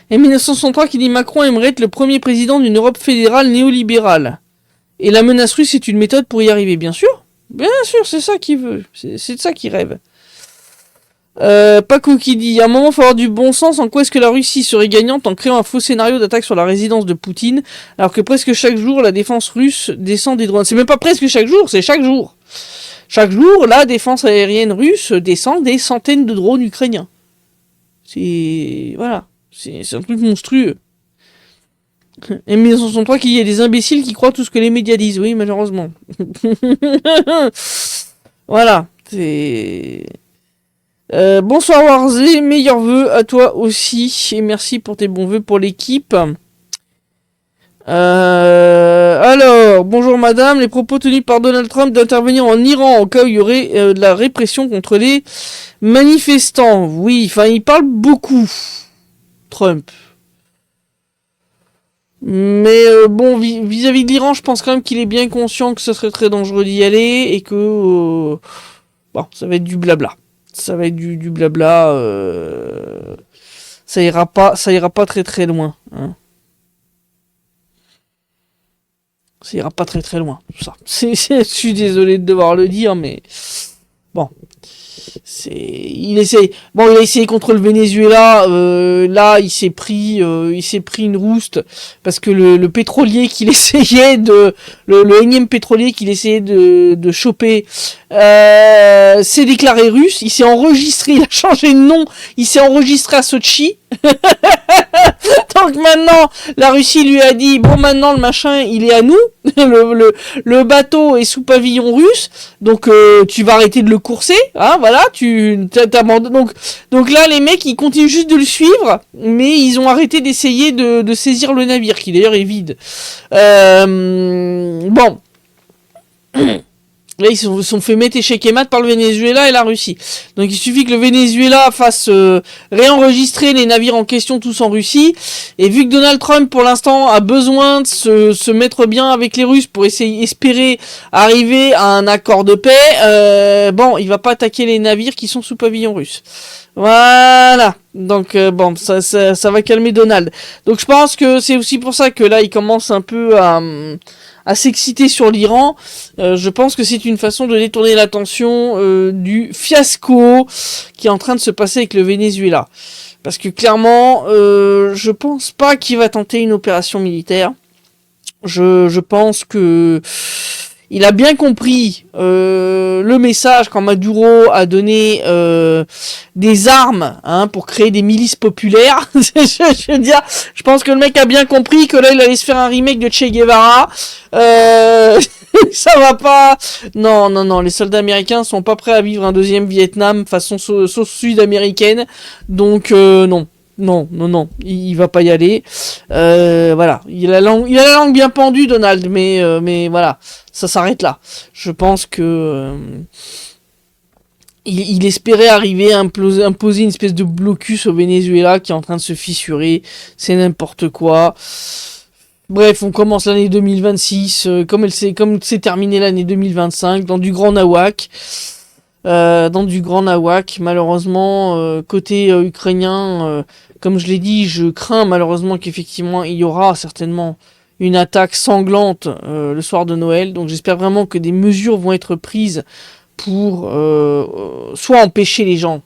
Et 1963 qui dit Macron aimerait être le premier président d'une Europe fédérale néolibérale. Et la menace russe est une méthode pour y arriver, bien sûr. Bien sûr, c'est ça qu'il veut. C'est de ça qu'il rêve. Paco qui dit à un moment, il faut avoir du bon sens. En quoi est-ce que la Russie serait gagnante en créant un faux scénario d'attaque sur la résidence de Poutine, alors que presque chaque jour, la défense russe descend des drones. C'est même pas presque chaque jour, c'est chaque jour. Chaque jour, la défense aérienne russe descend des centaines de drones ukrainiens. Voilà. C'est un truc monstrueux. Et 1963 qu'il y a des imbéciles qui croient tout ce que les médias disent. Oui, malheureusement. Voilà. C'est... bonsoir Warzé, meilleurs vœux à toi aussi. Et merci pour tes bons vœux pour l'équipe. Alors, bonjour madame. Les propos tenus par Donald Trump d'intervenir en Iran au cas où il y aurait de la répression contre les manifestants. Oui, enfin, il parle beaucoup. Trump. Mais bon, vis-à-vis de l'Iran, je pense quand même qu'il est bien conscient que ce serait très dangereux d'y aller et que bon, ça va être du blabla. Ça va être du blabla. Ça ira pas très très loin. Ça ira pas très très loin. Tout ça. Je suis désolé de devoir le dire, mais bon. Il a essayé contre le Venezuela, là il s'est pris une rouste parce que le pétrolier qu'il essayait le énième pétrolier qu'il essayait de choper s'est déclaré russe, il s'est enregistré, il a changé de nom, il s'est enregistré à Sochi. Donc maintenant, la Russie lui a dit bon maintenant le machin il est à nous, le bateau est sous pavillon russe, donc tu vas arrêter de le courser, voilà, tu t'abandonnes. Donc là les mecs ils continuent juste de le suivre, mais ils ont arrêté d'essayer de saisir le navire qui d'ailleurs est vide. Bon. Là, ils se sont fait mettre échec et mat par le Venezuela et la Russie. Donc, il suffit que le Venezuela fasse réenregistrer les navires en question tous en Russie. Et vu que Donald Trump, pour l'instant, a besoin de se mettre bien avec les Russes pour espérer arriver à un accord de paix, bon, il va pas attaquer les navires qui sont sous pavillon russe. Voilà. Donc, bon, ça va calmer Donald. Donc, je pense que c'est aussi pour ça que là, il commence un peu à s'exciter sur l'Iran. Je pense que c'est une façon de détourner l'attention du fiasco qui est en train de se passer avec le Venezuela. Parce que clairement, je pense pas qu'il va tenter une opération militaire. Je pense que il a bien compris le message quand Maduro a donné des armes pour créer des milices populaires. Je veux dire, je pense que le mec a bien compris que là il allait se faire un remake de Che Guevara. Ça va pas. Non, les soldats américains sont pas prêts à vivre un deuxième Vietnam façon sauce sud-américaine. Donc non. Non, il va pas y aller. Voilà, il a la langue bien pendue, Donald, mais voilà, ça s'arrête là. Je pense que il espérait arriver à imposer une espèce de blocus au Venezuela qui est en train de se fissurer. C'est n'importe quoi. Bref, on commence l'année 2026, comme c'est terminé l'année 2025, dans du grand nawak. Malheureusement, côté ukrainien, comme je l'ai dit, je crains malheureusement qu'effectivement il y aura certainement une attaque sanglante le soir de Noël. Donc j'espère vraiment que des mesures vont être prises pour soit empêcher les gens,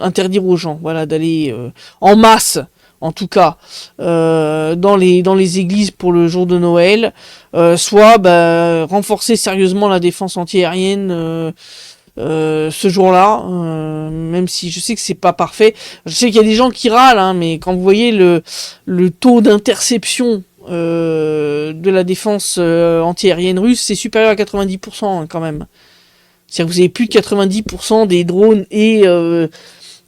interdire aux gens, voilà, d'aller en masse, en tout cas, dans les églises pour le jour de Noël, soit renforcer sérieusement la défense antiaérienne. Ce jour-là, même si je sais que c'est pas parfait, je sais qu'il y a des gens qui râlent, mais quand vous voyez le taux d'interception de la défense antiaérienne russe, c'est supérieur à 90% quand même. C'est-à-dire que vous avez plus de 90% des drones et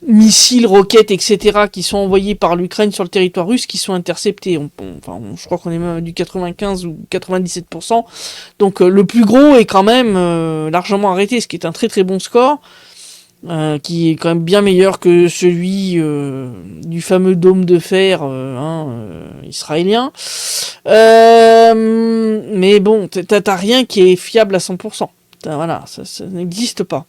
missiles, roquettes, etc. qui sont envoyés par l'Ukraine sur le territoire russe qui sont interceptés. Je crois qu'on est même du 95 ou 97%. Donc le plus gros est quand même largement arrêté, ce qui est un très très bon score, qui est quand même bien meilleur que celui du fameux dôme de fer israélien. Mais bon, t'as rien qui est fiable à 100%. Voilà, ça n'existe pas.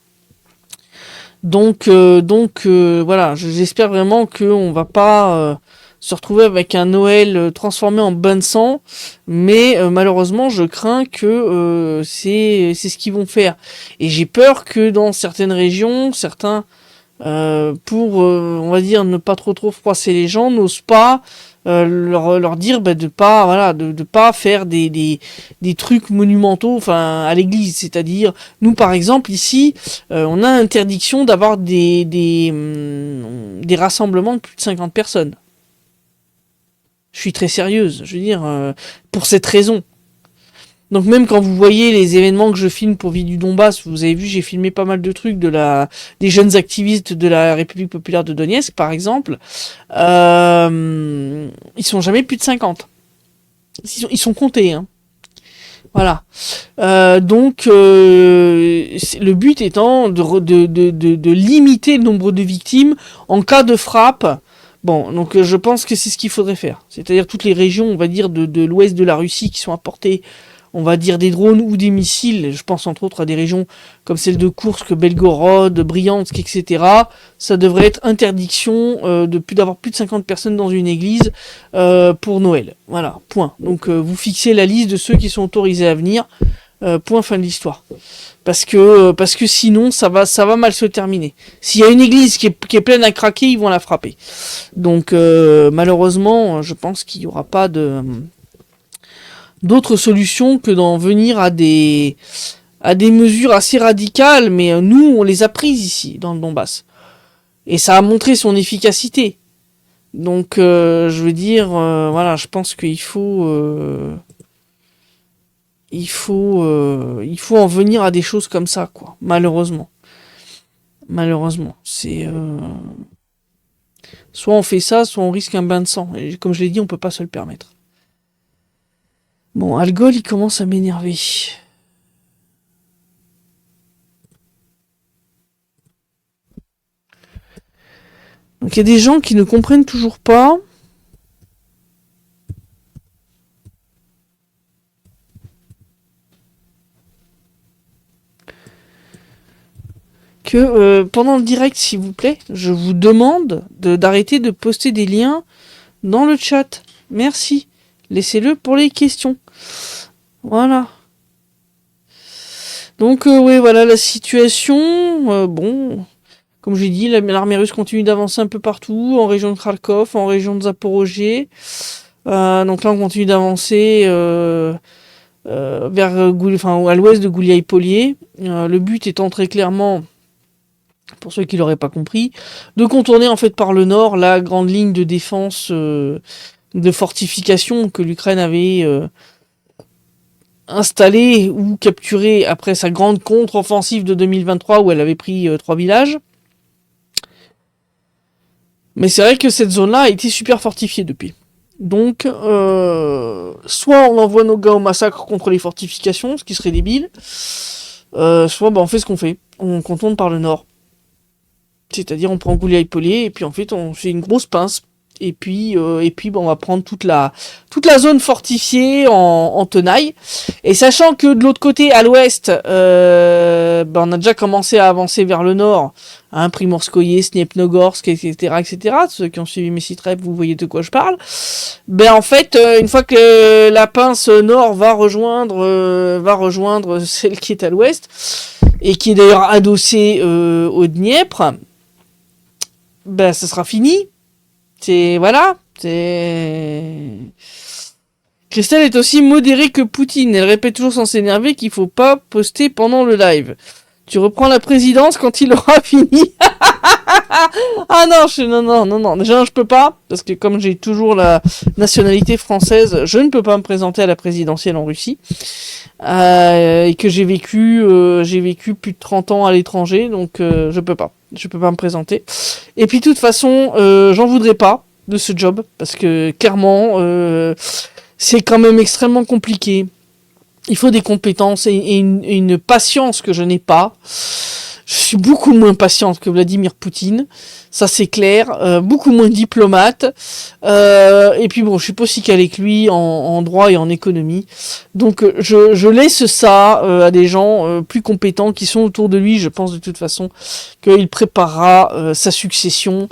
Donc voilà, j'espère vraiment qu'on va pas se retrouver avec un Noël transformé en bain de sang, mais malheureusement je crains que c'est ce qu'ils vont faire. Et j'ai peur que dans certaines régions, certains pour on va dire ne pas trop froisser les gens, n'osent pas leur dire de pas faire des trucs monumentaux à l'église, c'est-à-dire nous par exemple ici on a interdiction d'avoir des rassemblements de plus de 50 personnes. Je suis très sérieuse, je veux dire pour cette raison. Donc même quand vous voyez les événements que je filme pour Vie du Donbass, vous avez vu, j'ai filmé pas mal de trucs des jeunes activistes de la République populaire de Donetsk, par exemple. Ils sont jamais plus de 50. Ils sont comptés, Voilà. Donc le but étant de limiter le nombre de victimes en cas de frappe. Bon, donc je pense que c'est ce qu'il faudrait faire. C'est-à-dire toutes les régions, on va dire, de l'ouest de la Russie qui sont à portée, on va dire, des drones ou des missiles. Je pense entre autres à des régions comme celle de Koursk, Belgorod, Bryansk, etc. Ça devrait être interdiction d'avoir plus de 50 personnes dans une église pour Noël. Voilà, point. Donc vous fixez la liste de ceux qui sont autorisés à venir. Point, fin de l'histoire. Parce que sinon ça va mal se terminer. S'il y a une église qui est pleine à craquer, ils vont la frapper. Donc malheureusement, je pense qu'il n'y aura pas d'autre solution que d'en venir à des mesures assez radicales, mais nous on les a prises ici dans le Donbass. Et ça a montré son efficacité. Donc je veux dire, voilà, je pense qu'il faut il faut en venir à des choses comme ça, quoi. Malheureusement, c'est soit on fait ça, soit on risque un bain de sang. Et comme je l'ai dit, on peut pas se le permettre. Bon, Algol, il commence à m'énerver. Donc il y a des gens qui ne comprennent toujours pas que pendant le direct, s'il vous plaît, je vous demande d'arrêter de poster des liens dans le chat. Merci. Laissez-le pour les questions. Voilà. Donc, oui, voilà la situation. Bon, comme j'ai dit, l'armée russe continue d'avancer un peu partout, en région de Kharkov, en région de Zaporozhye. Donc là, on continue d'avancer vers à l'ouest de Gouliaï-Polier. Le but étant très clairement, pour ceux qui l'auraient pas compris, de contourner en fait par le nord la grande ligne de défense de fortification que l'Ukraine avait installée ou capturée après sa grande contre-offensive de 2023 où elle avait pris 3 villages. Mais c'est vrai que cette zone-là a été super fortifiée depuis. Donc, soit on envoie nos gars au massacre contre les fortifications, ce qui serait débile, soit on fait ce qu'on fait, on contourne par le nord. C'est-à-dire on prend Gouliaï-Polier et puis en fait on fait une grosse pince. Et puis on va prendre toute la zone fortifiée en tenaille. Et sachant que de l'autre côté, à l'ouest, on a déjà commencé à avancer vers le nord. Primorskoye, Snepnogorsk, etc. Ceux qui ont suivi mes sites rêves, vous voyez de quoi je parle. En fait, une fois que la pince nord va rejoindre celle qui est à l'ouest, et qui est d'ailleurs adossée au Dniepr, ça sera fini. Christelle est aussi modérée que Poutine. Elle répète toujours sans s'énerver qu'il faut pas poster pendant le live. Tu reprends la présidence quand il aura fini. Ah non. Déjà, je peux pas, parce que comme j'ai toujours la nationalité française, je ne peux pas me présenter à la présidentielle en Russie. Et que j'ai vécu plus de 30 ans à l'étranger, donc je peux pas me présenter. Et puis de toute façon, j'en voudrais pas de ce job, parce que clairement, c'est quand même extrêmement compliqué. Il faut des compétences et une patience que je n'ai pas. Je suis beaucoup moins patiente que Vladimir Poutine, ça c'est clair, beaucoup moins diplomate, et puis je suis pas aussi calé que lui en droit et en économie, donc je laisse ça à des gens plus compétents qui sont autour de lui. Je pense de toute façon qu'il préparera sa succession.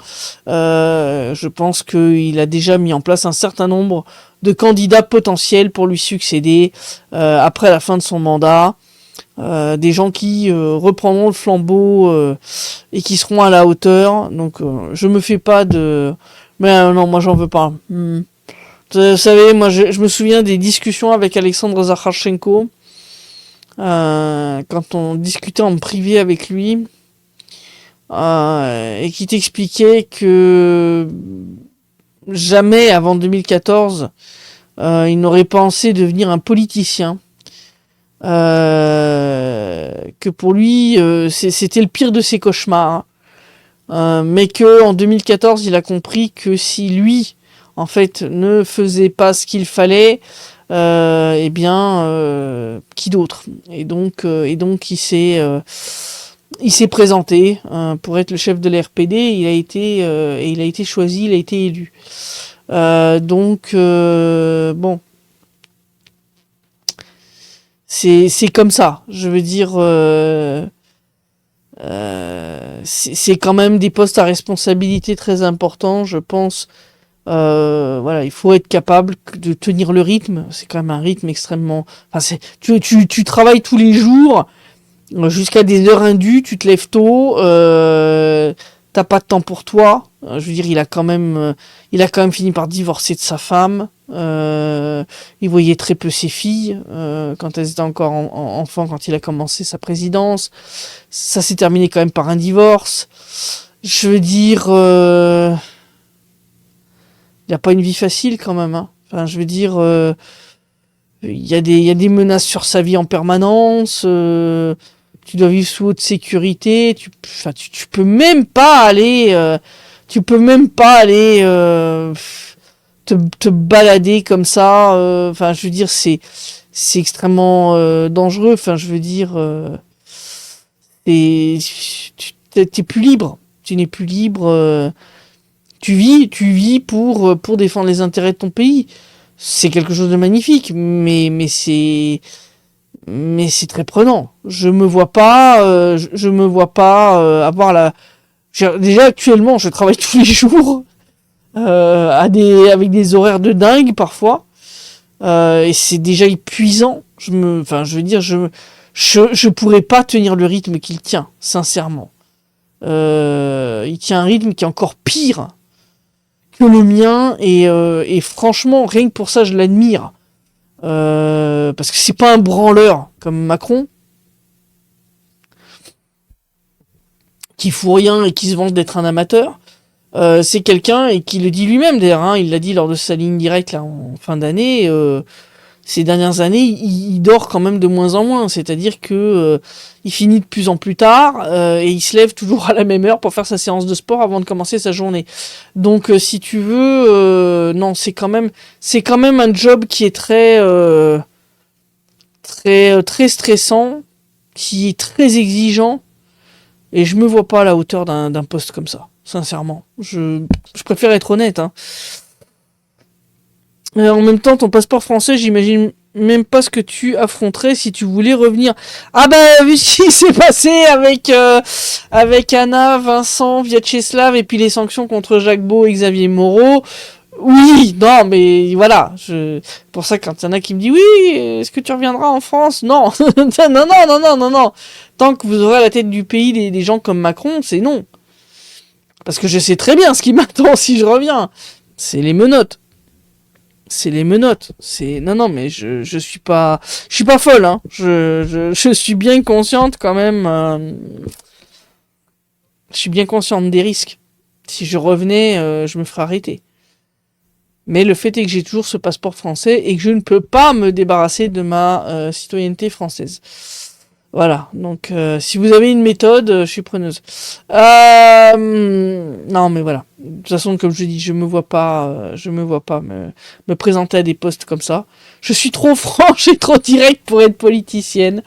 Je pense qu'il a déjà mis en place un certain nombre de candidats potentiels pour lui succéder après la fin de son mandat. Des gens qui reprendront le flambeau et qui seront à la hauteur. Donc je me fais pas de... Mais non, moi j'en veux pas. Vous savez, moi je me souviens des discussions avec Alexandre Zakharchenko quand on discutait en privé avec lui et qui t'expliquait que jamais avant 2014 il n'aurait pensé devenir un politicien. Que pour lui c'était le pire de ses cauchemars, mais que en 2014 il a compris que si lui en fait ne faisait pas ce qu'il fallait, qui d'autre, et donc il s'est présenté pour être le chef de l'RPD. Il a été choisi, il a été élu, c'est comme ça. Je veux dire, c'est quand même des postes à responsabilité très importants, je pense. Il faut être capable de tenir le rythme. C'est quand même un rythme extrêmement... tu travailles tous les jours jusqu'à des heures indues, tu te lèves tôt, t'as pas de temps pour toi. Je veux dire, il a quand même fini par divorcer de sa femme. Il voyait très peu ses filles quand elles étaient encore enfants, quand il a commencé sa présidence. Ça s'est terminé quand même par un divorce. Je veux dire, il a pas une vie facile quand même. Hein. Enfin, je veux dire, il y a des menaces sur sa vie en permanence. Tu dois vivre sous haute sécurité. Tu peux même pas aller. Te balader comme ça. Je veux dire, c'est extrêmement dangereux. Enfin, je veux dire, t'es plus libre. Tu n'es plus libre. Tu vis pour défendre les intérêts de ton pays. C'est quelque chose de magnifique, mais c'est très prenant. Je me vois pas avoir la. Déjà actuellement, je travaille tous les jours avec des horaires de dingue parfois, et c'est déjà épuisant. Je pourrais pas tenir le rythme qu'il tient, sincèrement. Il tient un rythme qui est encore pire que le mien, et franchement, rien que pour ça, je l'admire. Parce que c'est pas un branleur comme Macron, qui fout rien et qui se vante d'être un amateur. C'est quelqu'un, et qui le dit lui-même d'ailleurs, hein, il l'a dit lors de sa ligne directe là, en fin d'année, ces dernières années, il dort quand même de moins en moins, c'est-à-dire que il finit de plus en plus tard, et il se lève toujours à la même heure pour faire sa séance de sport avant de commencer sa journée. Donc si tu veux, non, c'est quand même un job qui est très stressant, qui est très exigeant, et je me vois pas à la hauteur d'un poste comme ça, sincèrement. Je préfère être honnête, hein. Mais en même temps, ton passeport français, j'imagine même pas ce que tu affronterais si tu voulais revenir. Ah bah, vu ce qui s'est passé avec Anna, Vincent, Vyacheslav, et puis les sanctions contre Jacques Beau et Xavier Moreau, oui, non, mais voilà. Pour ça, quand il y en a qui me disent, oui, est-ce que tu reviendras en France? Non. Non, non, non, non, non, non. Tant que vous aurez à la tête du pays des gens comme Macron, c'est non. Parce que je sais très bien ce qui m'attend si je reviens. C'est les menottes. C'est les menottes. Non, non, mais je suis pas folle, hein. Je suis bien consciente quand même. Je suis bien consciente des risques. Si je revenais, je me ferais arrêter. Mais le fait est que j'ai toujours ce passeport français et que je ne peux pas me débarrasser de ma citoyenneté française. Voilà, donc si vous avez une méthode, je suis preneuse. Non, mais voilà. De toute façon, comme je dis, je me vois pas me présenter à des postes comme ça. Je suis trop franche et trop directe pour être politicienne.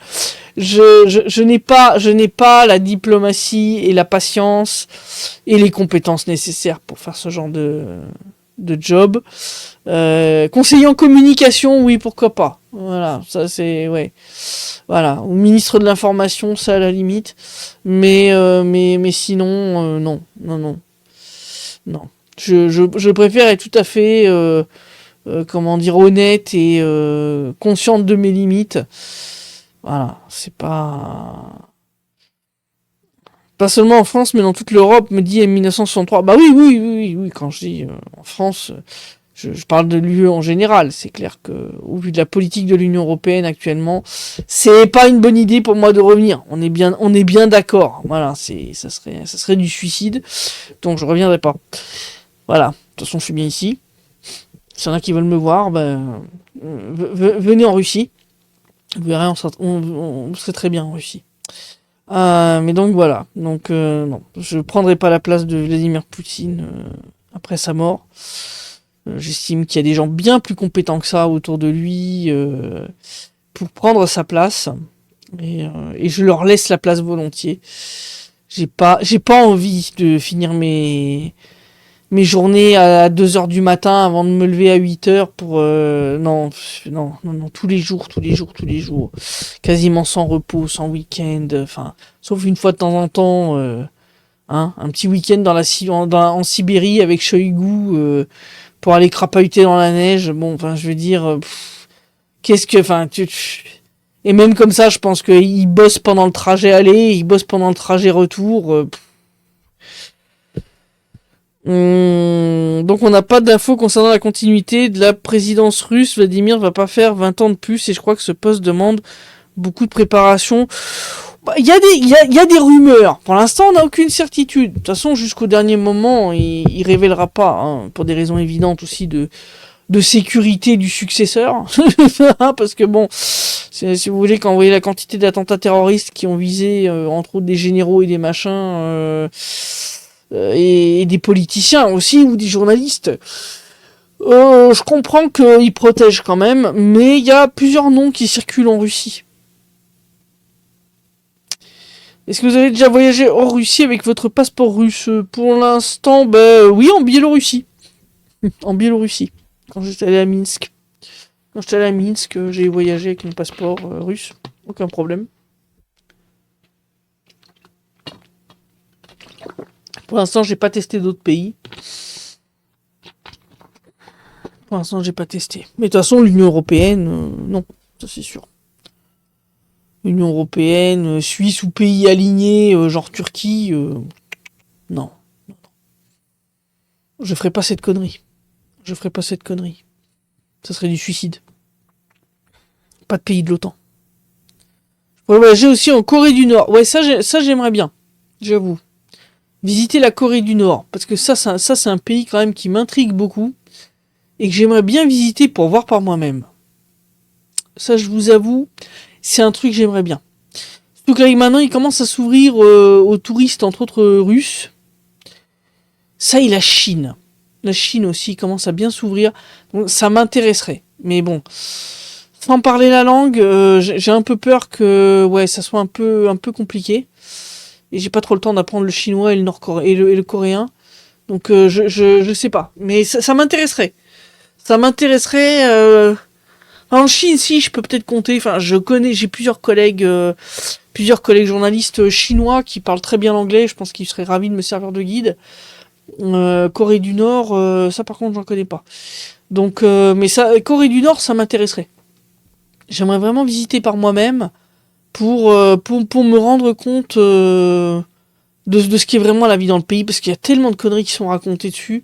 Je n'ai pas la diplomatie et la patience et les compétences nécessaires pour faire ce genre de job. Conseiller en communication, oui, pourquoi pas. Voilà, ça c'est, ouais. Voilà, ou ministre de l'information, ça à la limite. Mais sinon, non, non, non, non. Je préfère être tout à fait, comment dire, honnête et consciente de mes limites. Voilà, c'est pas seulement en France, mais dans toute l'Europe, me dit en 1963. Bah oui, quand je dis en France, je parle de l'UE en général. C'est clair que, au vu de la politique de l'Union européenne actuellement, c'est pas une bonne idée pour moi de revenir. On est bien d'accord. Voilà, ça serait du suicide. Donc je reviendrai pas. Voilà. De toute façon, je suis bien ici. S'il y en a qui veulent me voir, ben, venez en Russie. Vous verrez, on serait très bien en Russie. Mais donc voilà. Donc non, je prendrai pas la place de Vladimir Poutine après sa mort. J'estime qu'il y a des gens bien plus compétents que ça autour de lui pour prendre sa place, et je leur laisse la place volontiers. J'ai pas envie de finir mes journées à 2h du matin avant de me lever à 8h pour non, tous les jours, quasiment sans repos, sans week-end, enfin, sauf une fois de temps en temps, un petit week-end en Sibérie avec Shoigu pour aller crapahuter dans la neige. Bon, enfin, je veux dire, et même comme ça, je pense qu'il bosse pendant le trajet aller, il bosse pendant le trajet retour. Donc on n'a pas d'infos concernant la continuité de la présidence russe. Vladimir va pas faire 20 ans de plus, et je crois que ce poste demande beaucoup de préparation. Il y a des rumeurs. Pour l'instant, on n'a aucune certitude. De toute façon, jusqu'au dernier moment, il révélera pas, hein, pour des raisons évidentes aussi de sécurité du successeur. Parce que bon, si vous voulez, quand vous voyez la quantité d'attentats terroristes qui ont visé, entre autres, des généraux et des machins, et des politiciens aussi, ou des journalistes, je comprends qu'ils protègent quand même, mais il y a plusieurs noms qui circulent en Russie. Est-ce que vous avez déjà voyagé hors Russie avec votre passeport russe? Pour l'instant, oui, en Biélorussie. En Biélorussie. Quand j'étais allé à Minsk. Quand j'étais allé à Minsk, j'ai voyagé avec mon passeport russe. Aucun problème. Pour l'instant, j'ai pas testé d'autres pays. Pour l'instant, j'ai pas testé. Mais de toute façon, l'Union Européenne, non. Ça, c'est sûr. Union Européenne, Suisse ou pays alignés, genre Turquie, non. Je ferai pas cette connerie. Je ferai pas cette connerie. Ça serait du suicide. Pas de pays de l'OTAN. Ouais, j'ai aussi en Corée du Nord. Ouais, ça j'aimerais bien. J'avoue. Visiter la Corée du Nord. Parce que ça c'est un pays quand même qui m'intrigue beaucoup. Et que j'aimerais bien visiter pour voir par moi-même. Ça, je vous avoue, c'est un truc que j'aimerais bien. Surtout que là, maintenant, il commence à s'ouvrir aux touristes, entre autres russes. Ça et la Chine. La Chine aussi commence à bien s'ouvrir. Donc, ça m'intéresserait. Mais bon, sans parler la langue, j'ai un peu peur que ça soit un peu compliqué. Et j'ai pas trop le temps d'apprendre le chinois et le le coréen. Donc je sais pas. Mais ça m'intéresserait. Ça m'intéresserait. En Chine, si, je peux peut-être compter. Enfin, j'ai plusieurs collègues journalistes chinois qui parlent très bien l'anglais. Je pense qu'ils seraient ravis de me servir de guide. Corée du Nord, ça par contre, j'en connais pas. Donc, mais ça, Corée du Nord, ça m'intéresserait. J'aimerais vraiment visiter par moi-même pour me rendre compte de ce qui est vraiment la vie dans le pays, parce qu'il y a tellement de conneries qui sont racontées dessus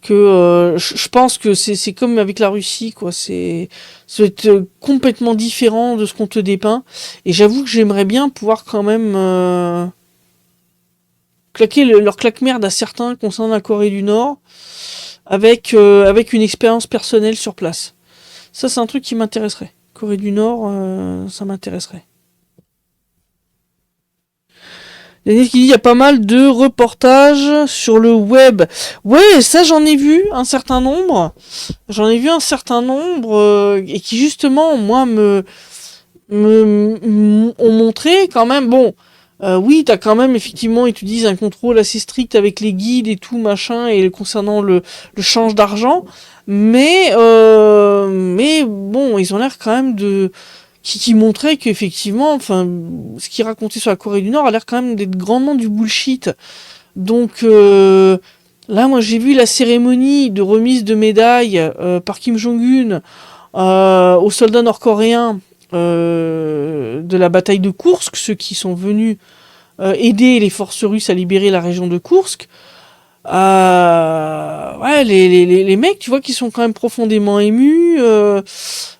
que je pense que c'est comme avec la Russie, quoi. Ça va être complètement différent de ce qu'on te dépeint. Et j'avoue que j'aimerais bien pouvoir quand même claquer leur claque-merde à certains concernant la Corée du Nord avec une expérience personnelle sur place. Ça, c'est un truc qui m'intéresserait. Corée du Nord, ça m'intéresserait. Daniel qui dit il y a pas mal de reportages sur le web. Ouais, ça j'en ai vu un certain nombre. J'en ai vu un certain nombre et qui justement moi ont montré quand même. Bon, oui, t'as quand même effectivement, ils te disent un contrôle assez strict avec les guides et tout machin et concernant le change d'argent. Mais bon, ils ont l'air quand même qui montrait qu'effectivement, enfin, ce qu'il racontait sur la Corée du Nord a l'air quand même d'être grandement du bullshit. Donc là, moi, j'ai vu la cérémonie de remise de médailles par Kim Jong-un aux soldats nord-coréens de la bataille de Koursk, ceux qui sont venus aider les forces russes à libérer la région de Koursk. Ouais, les mecs, tu vois, qui sont quand même profondément émus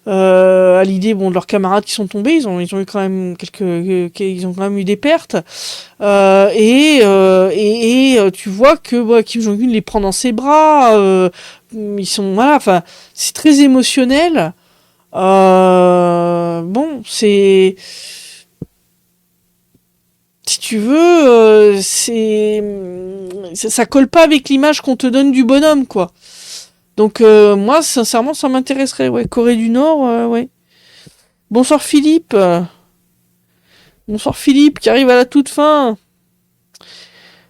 à l'idée, bon, de leurs camarades qui sont tombés. Ils ont eu quand même ils ont quand même eu des pertes. Tu vois que Kim Jong-un les prend dans ses bras. Ils sont, voilà, enfin, c'est très émotionnel. Bon, c'est, si tu veux, ça colle pas avec l'image qu'on te donne du bonhomme, quoi. Donc moi, sincèrement, ça m'intéresserait. Ouais, Corée du Nord, ouais. Bonsoir Philippe. Bonsoir Philippe, qui arrive à la toute fin.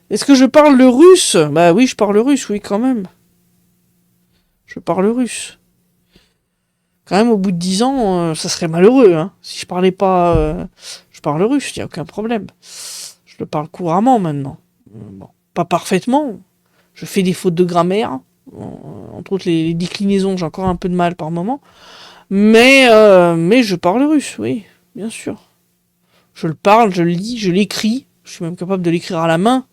Est-ce que je parle le russe? Bah oui, je parle le russe, oui, quand même. Je parle russe. Quand même, au bout de 10 ans, ça serait malheureux, hein. Si je parlais pas... je parle russe, il n'y a aucun problème. Je le parle couramment maintenant. Bon, pas parfaitement. Je fais des fautes de grammaire. Entre autres, les déclinaisons, j'ai encore un peu de mal par moment. Mais je parle russe, oui, bien sûr. Je le parle, je le lis, je l'écris. Je suis même capable de l'écrire à la main.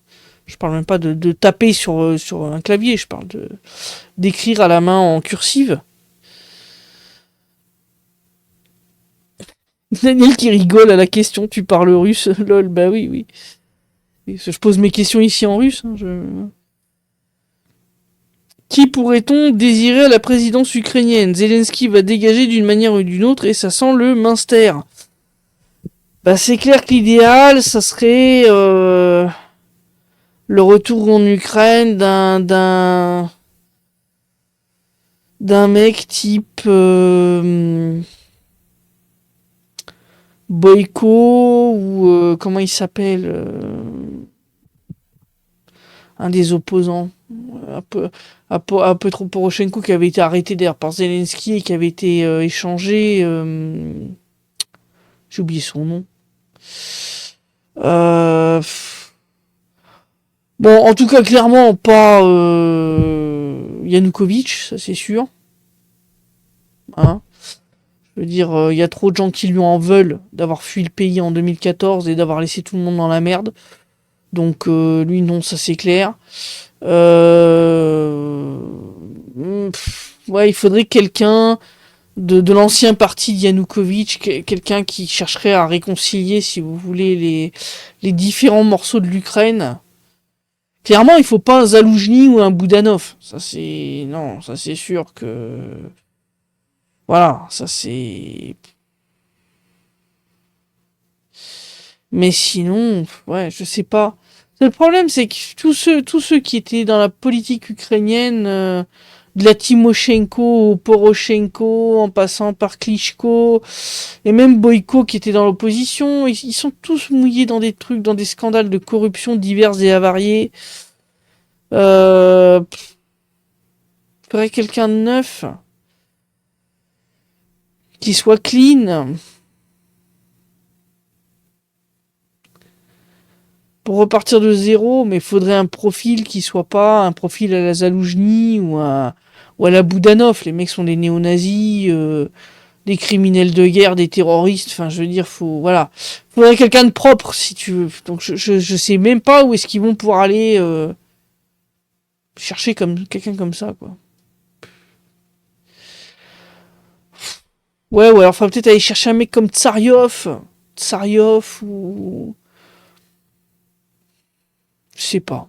Je parle même pas de taper sur un clavier. Je parle d'écrire à la main en cursive. Daniel qui rigole à la question, tu parles russe? Lol, bah oui, oui. Je pose mes questions ici en russe. Qui pourrait-on désirer à la présidence ukrainienne? Zelensky va dégager d'une manière ou d'une autre et ça sent le Munster. Bah c'est clair que l'idéal, ça serait le retour en Ukraine d'un mec type Boyko ou comment il s'appelle un des opposants un peu trop Poroshenko qui avait été arrêté d'ailleurs par Zelensky et qui avait été échangé j'ai oublié son nom bon en tout cas clairement pas Yanukovych, ça c'est sûr hein. Je veux dire, il y a trop de gens qui lui en veulent d'avoir fui le pays en 2014 et d'avoir laissé tout le monde dans la merde. Donc lui non, ça c'est clair. Ouais, il faudrait quelqu'un de l'ancien parti de Yanukovych, quelqu'un qui chercherait à réconcilier, si vous voulez, les différents morceaux de l'Ukraine. Clairement, il faut pas un Zaloujny ou un Boudanov. Ça c'est non, ça c'est sûr que voilà, ça c'est. Mais sinon, ouais, je sais pas. Le problème, c'est que tous ceux qui étaient dans la politique ukrainienne, de la Timoshenko au Poroshenko, en passant par Klitschko, et même Boyko qui était dans l'opposition, ils sont tous mouillés dans des trucs, dans des scandales de corruption divers et avariés. Faudrait quelqu'un de neuf, qui soit clean. Pour repartir de zéro, mais il faudrait un profil qui soit pas un profil à la Zaloujny ou à la Boudanov. Les mecs sont des néo-nazis, des criminels de guerre, des terroristes. Enfin, je veux dire, voilà. Faudrait quelqu'un de propre, si tu veux. Donc, je sais même pas où est-ce qu'ils vont pouvoir aller chercher comme quelqu'un comme ça, quoi. Ouais, alors faudrait peut-être aller chercher un mec comme Tsaryov ou je sais pas.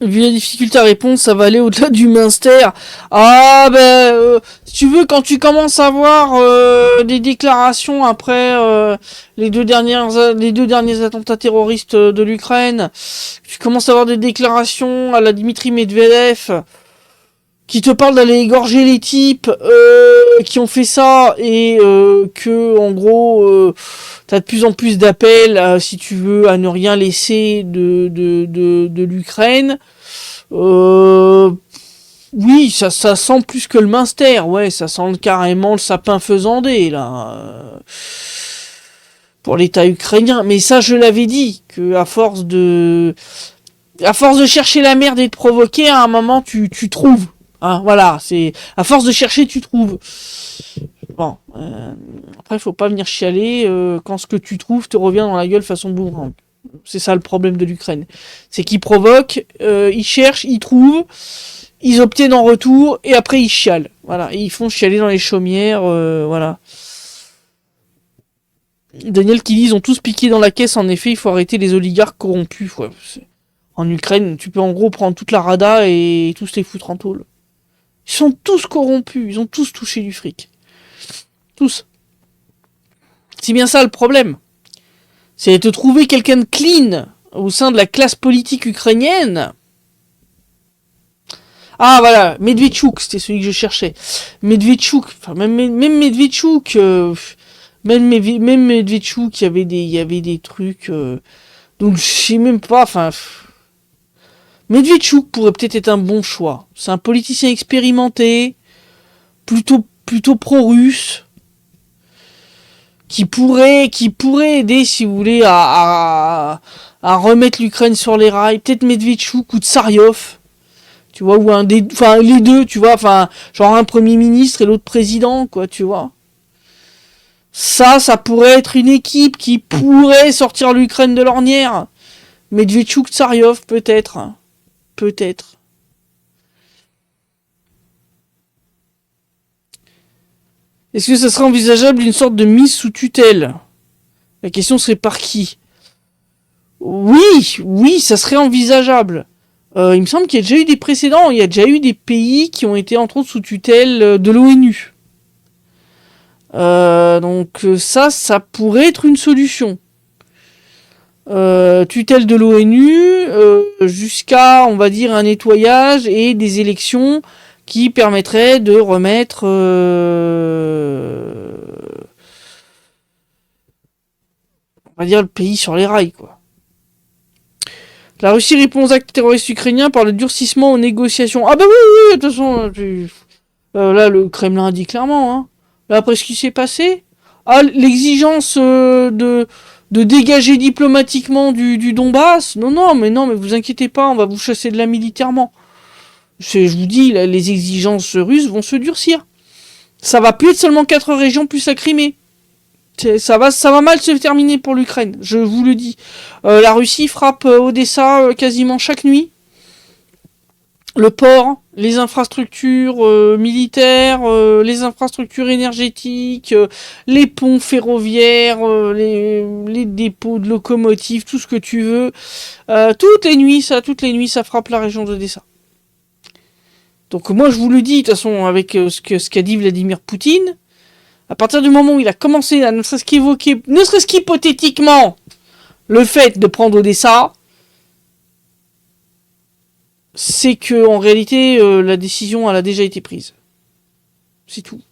Vu la difficulté à répondre, ça va aller au-delà du Munster. Ah ben, si tu veux, quand tu commences à voir des déclarations après les deux derniers attentats terroristes de l'Ukraine, tu commences à avoir des déclarations à la Dmitri Medvedev qui te parlent d'aller égorger les types qui ont fait ça et que en gros t'as de plus en plus d'appels si tu veux à ne rien laisser de l'Ukraine. Oui, ça sent plus que le Munster, ouais, ça sent carrément le sapin faisandé là pour l'État ukrainien. Mais ça, je l'avais dit que à force de chercher la merde et de provoquer, à un moment tu trouves. Hein, voilà, c'est à force de chercher, tu trouves. Bon, après, faut pas venir chialer quand ce que tu trouves te revient dans la gueule façon boomerang. C'est ça le problème de l'Ukraine. C'est qu'ils provoquent, ils cherchent, ils trouvent, ils obtiennent en retour, et après ils chialent. Voilà, et ils font chialer dans les chaumières, voilà. Daniel qui dit, ils ont tous piqué dans la caisse, en effet, il faut arrêter les oligarques corrompus. Ouais, en Ukraine, tu peux en gros prendre toute la rada et tous les foutre en tôle. Ils sont tous corrompus, ils ont tous touché du fric. Tous. C'est bien ça le problème. C'est de trouver quelqu'un de clean au sein de la classe politique ukrainienne. Ah voilà, Medvedchuk, c'était celui que je cherchais. Medvedchuk, enfin même Medvedchuk, même Medvedchuk, il y avait des trucs. Donc je sais même pas, enfin. Medvedchuk pourrait peut-être être un bon choix. C'est un politicien expérimenté, plutôt pro-russe, qui pourrait aider, si vous voulez, à remettre l'Ukraine sur les rails. Peut-être Medvedchuk ou Tsaryov, tu vois, ou les deux, tu vois, enfin, genre un premier ministre et l'autre président, quoi, tu vois. Ça pourrait être une équipe qui pourrait sortir l'Ukraine de l'ornière. Medvedchuk, Tsaryov, peut-être. Peut-être. Est-ce que ça serait envisageable une sorte de mise sous tutelle? La question serait par qui? Oui, ça serait envisageable. Il me semble qu'il y a déjà eu des précédents. Il y a déjà eu des pays qui ont été entre autres sous tutelle de l'ONU. Donc ça pourrait être une solution. Tutelle de l'ONU jusqu'à, on va dire, un nettoyage et des élections qui permettrait de remettre on va dire le pays sur les rails, quoi. La Russie répond aux actes terroristes ukrainiens par le durcissement aux négociations. Ah bah oui, de toute façon, là le Kremlin dit clairement, hein. Là, après ce qui s'est passé, l'exigence de dégager diplomatiquement du Donbass. Non, mais vous inquiétez pas, on va vous chasser de là militairement. Je vous dis, là, les exigences russes vont se durcir. Ça va plus être seulement 4 régions plus la Crimée. Ça va mal se terminer pour l'Ukraine, je vous le dis. La Russie frappe Odessa quasiment chaque nuit. Le port, les infrastructures militaires, les infrastructures énergétiques, les ponts ferroviaires, les dépôts de locomotives, tout ce que tu veux. Toutes les nuits, ça frappe la région d'Odessa. Donc moi, je vous le dis, de toute façon, avec ce qu'a dit Vladimir Poutine, à partir du moment où il a commencé à ne serait-ce qu'évoquer, ne serait-ce qu'hypothétiquement, le fait de prendre Odessa, c'est que en réalité, la décision, elle a déjà été prise. C'est tout.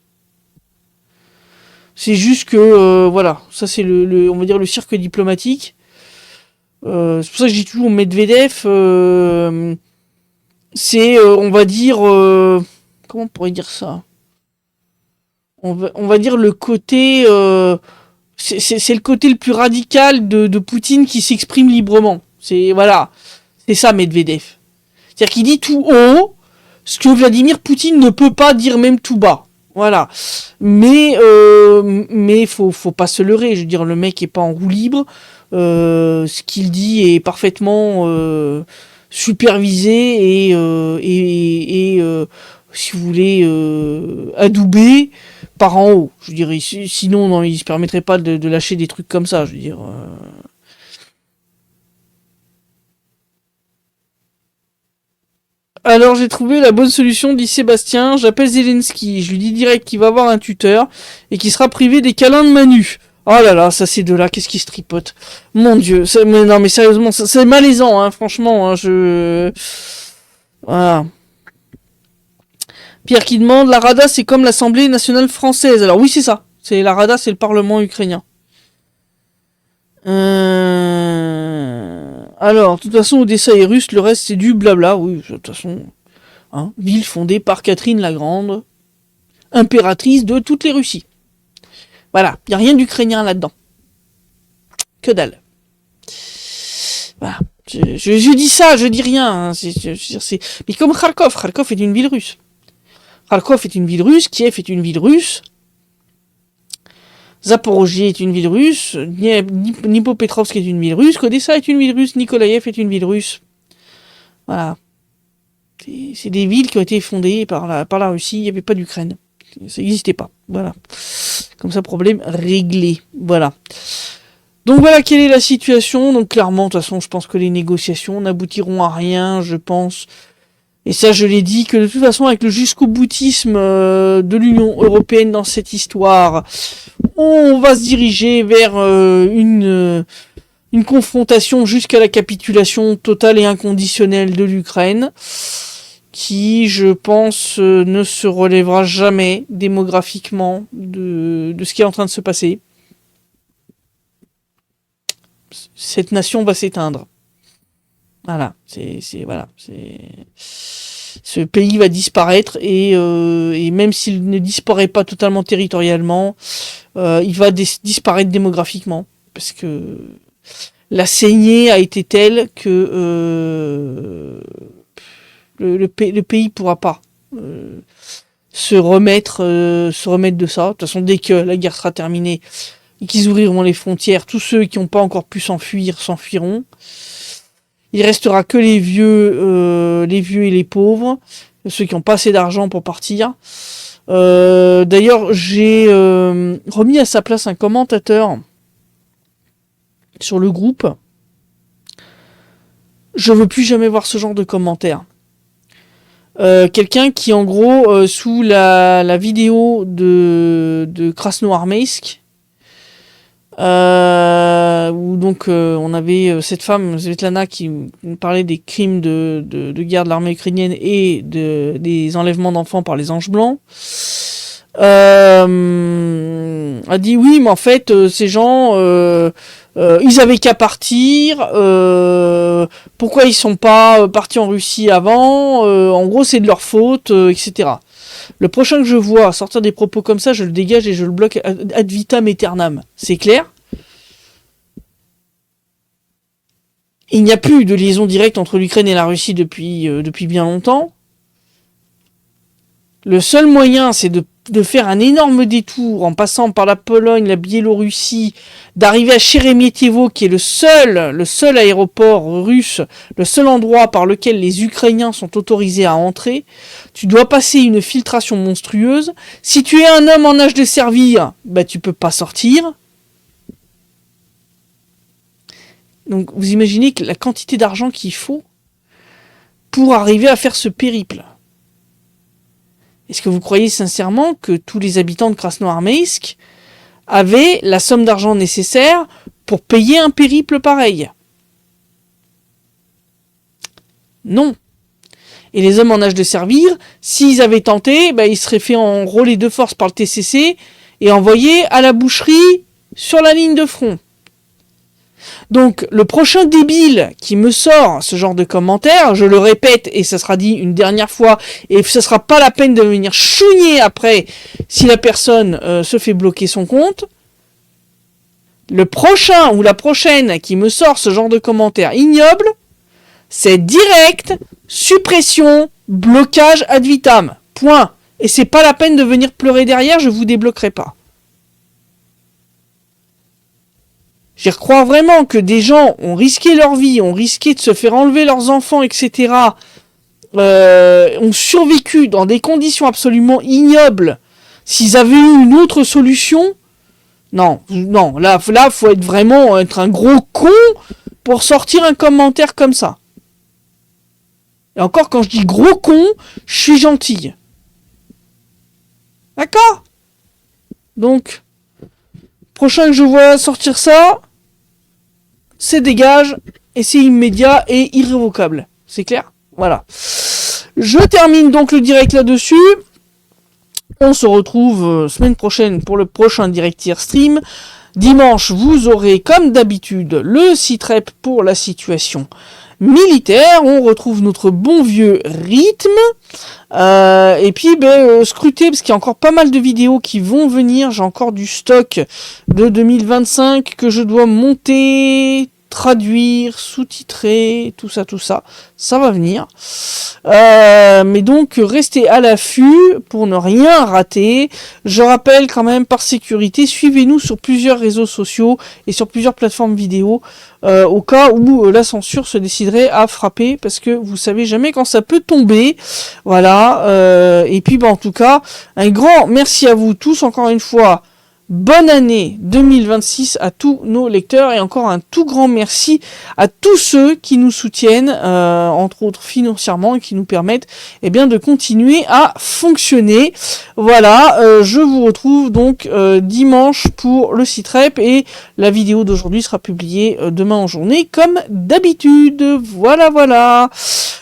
C'est juste que, voilà, ça c'est on va dire le cirque diplomatique. C'est pour ça que je dis toujours Medvedev, c'est, on va dire, comment on pourrait dire ça ? On va dire le côté, c'est le côté le plus radical de Poutine qui s'exprime librement. C'est ça Medvedev. C'est-à-dire qu'il dit tout haut ce que Vladimir Poutine ne peut pas dire même tout bas. Voilà. Mais faut pas se leurrer. Je veux dire, le mec est pas en roue libre. Ce qu'il dit est parfaitement supervisé et si vous voulez, adoubé par en haut. Je dirais, sinon, non, il se permettrait pas de lâcher des trucs comme ça. Je veux dire. Alors j'ai trouvé la bonne solution, dit Sébastien. J'appelle Zelensky, je lui dis direct qu'il va avoir un tuteur et qu'il sera privé des câlins de Manu. Oh là là, ça c'est de là, qu'est-ce qui se tripote. Mon Dieu, non mais sérieusement, c'est malaisant, hein, franchement. Voilà. Pierre qui demande, la Rada c'est comme l'Assemblée nationale française. Alors oui c'est ça, c'est la Rada, c'est le Parlement ukrainien. Alors, de toute façon, Odessa est russe, le reste c'est du blabla. Oui, de toute façon, hein, ville fondée par Catherine la Grande, impératrice de toutes les Russies. Voilà, il n'y a rien d'ukrainien là-dedans. Que dalle. Voilà. Je dis ça, je dis rien. Hein. Mais comme Kharkov est une ville russe. Kharkov est une ville russe, Kiev est une ville russe. Zaporozhye est une ville russe, Dnipropetrovsk est une ville russe, Odessa est une ville russe, Nikolaïev est une ville russe. Voilà. C'est des villes qui ont été fondées par la Russie, il n'y avait pas d'Ukraine. Ça n'existait pas. Voilà. Comme ça, problème réglé. Voilà. Donc voilà quelle est la situation. Donc clairement, de toute façon, je pense que les négociations n'aboutiront à rien, je pense. Et ça, je l'ai dit, que de toute façon, avec le jusqu'au boutisme de l'Union européenne dans cette histoire, on va se diriger vers une confrontation jusqu'à la capitulation totale et inconditionnelle de l'Ukraine, qui, je pense, ne se relèvera jamais démographiquement de ce qui est en train de se passer. Cette nation va s'éteindre. Voilà, ce pays va disparaître et même s'il ne disparaît pas totalement territorialement, il va disparaître démographiquement parce que la saignée a été telle que le pays pourra pas se remettre de ça. De toute façon, dès que la guerre sera terminée et qu'ils ouvriront les frontières, tous ceux qui n'ont pas encore pu s'enfuir s'enfuiront. Il restera que les vieux et les pauvres, ceux qui n'ont pas assez d'argent pour partir. D'ailleurs, j'ai remis à sa place un commentateur sur le groupe. Je veux plus jamais voir ce genre de commentaires. Quelqu'un qui, en gros, sous la vidéo de Krasnoarmeysk, où donc on avait cette femme, Svetlana, qui nous parlait des crimes de guerre de l'armée ukrainienne et des enlèvements d'enfants par les Anges Blancs. A dit oui, mais en fait, ces gens, ils avaient qu'à partir. Pourquoi ils sont pas partis en Russie avant? En gros, c'est de leur faute, etc. Le prochain que je vois sortir des propos comme ça, je le dégage et je le bloque ad vitam aeternam. C'est clair? Il n'y a plus de liaison directe entre l'Ukraine et la Russie depuis bien longtemps. Le seul moyen, c'est de faire un énorme détour en passant par la Pologne, la Biélorussie, d'arriver à Sheremetyevo, qui est le seul aéroport russe, le seul endroit par lequel les Ukrainiens sont autorisés à entrer. Tu dois passer une filtration monstrueuse. Si tu es un homme en âge de servir, bah tu peux pas sortir. Donc vous imaginez que la quantité d'argent qu'il faut pour arriver à faire ce périple. Est-ce que vous croyez sincèrement que tous les habitants de Krasnoarmeysk avaient la somme d'argent nécessaire pour payer un périple pareil? Non. Et les hommes en âge de servir, s'ils avaient tenté, bah, ils seraient fait enrôler de force par le TCC et envoyés à la boucherie sur la ligne de front. Donc, le prochain débile qui me sort ce genre de commentaires, je le répète, et ça sera dit une dernière fois, et ce sera pas la peine de venir chougner après si la personne se fait bloquer son compte. Le prochain ou la prochaine qui me sort ce genre de commentaires ignoble, c'est direct, suppression, blocage ad vitam. Point. Et c'est pas la peine de venir pleurer derrière, je vous débloquerai pas. J'y crois vraiment que des gens ont risqué leur vie, ont risqué de se faire enlever leurs enfants, etc., ont survécu dans des conditions absolument ignobles. S'ils avaient eu une autre solution, non, là, faut être un gros con pour sortir un commentaire comme ça. Et encore, quand je dis gros con, je suis gentille. D'accord? Donc, prochain que je vois sortir ça, c'est dégage, et c'est immédiat et irrévocable. C'est clair? Voilà. Je termine donc le direct là-dessus. On se retrouve semaine prochaine pour le prochain direct tier stream. Dimanche, vous aurez comme d'habitude le site rep pour la situation militaire. On retrouve notre bon vieux rythme. Et puis scrutez, parce qu'il y a encore pas mal de vidéos qui vont venir. J'ai encore du stock de 2025 que je dois monter, traduire, sous-titrer, tout ça, ça va venir. Mais donc, restez à l'affût pour ne rien rater. Je rappelle quand même, par sécurité, suivez-nous sur plusieurs réseaux sociaux et sur plusieurs plateformes vidéo, au cas où la censure se déciderait à frapper, parce que vous savez jamais quand ça peut tomber. Voilà. Et puis, en tout cas, un grand merci à vous tous, encore une fois. Bonne année 2026 à tous nos lecteurs et encore un tout grand merci à tous ceux qui nous soutiennent, entre autres financièrement, et qui nous permettent de continuer à fonctionner. Voilà, je vous retrouve donc dimanche pour le site rep et la vidéo d'aujourd'hui sera publiée demain en journée comme d'habitude. Voilà.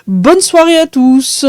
Bonne soirée à tous.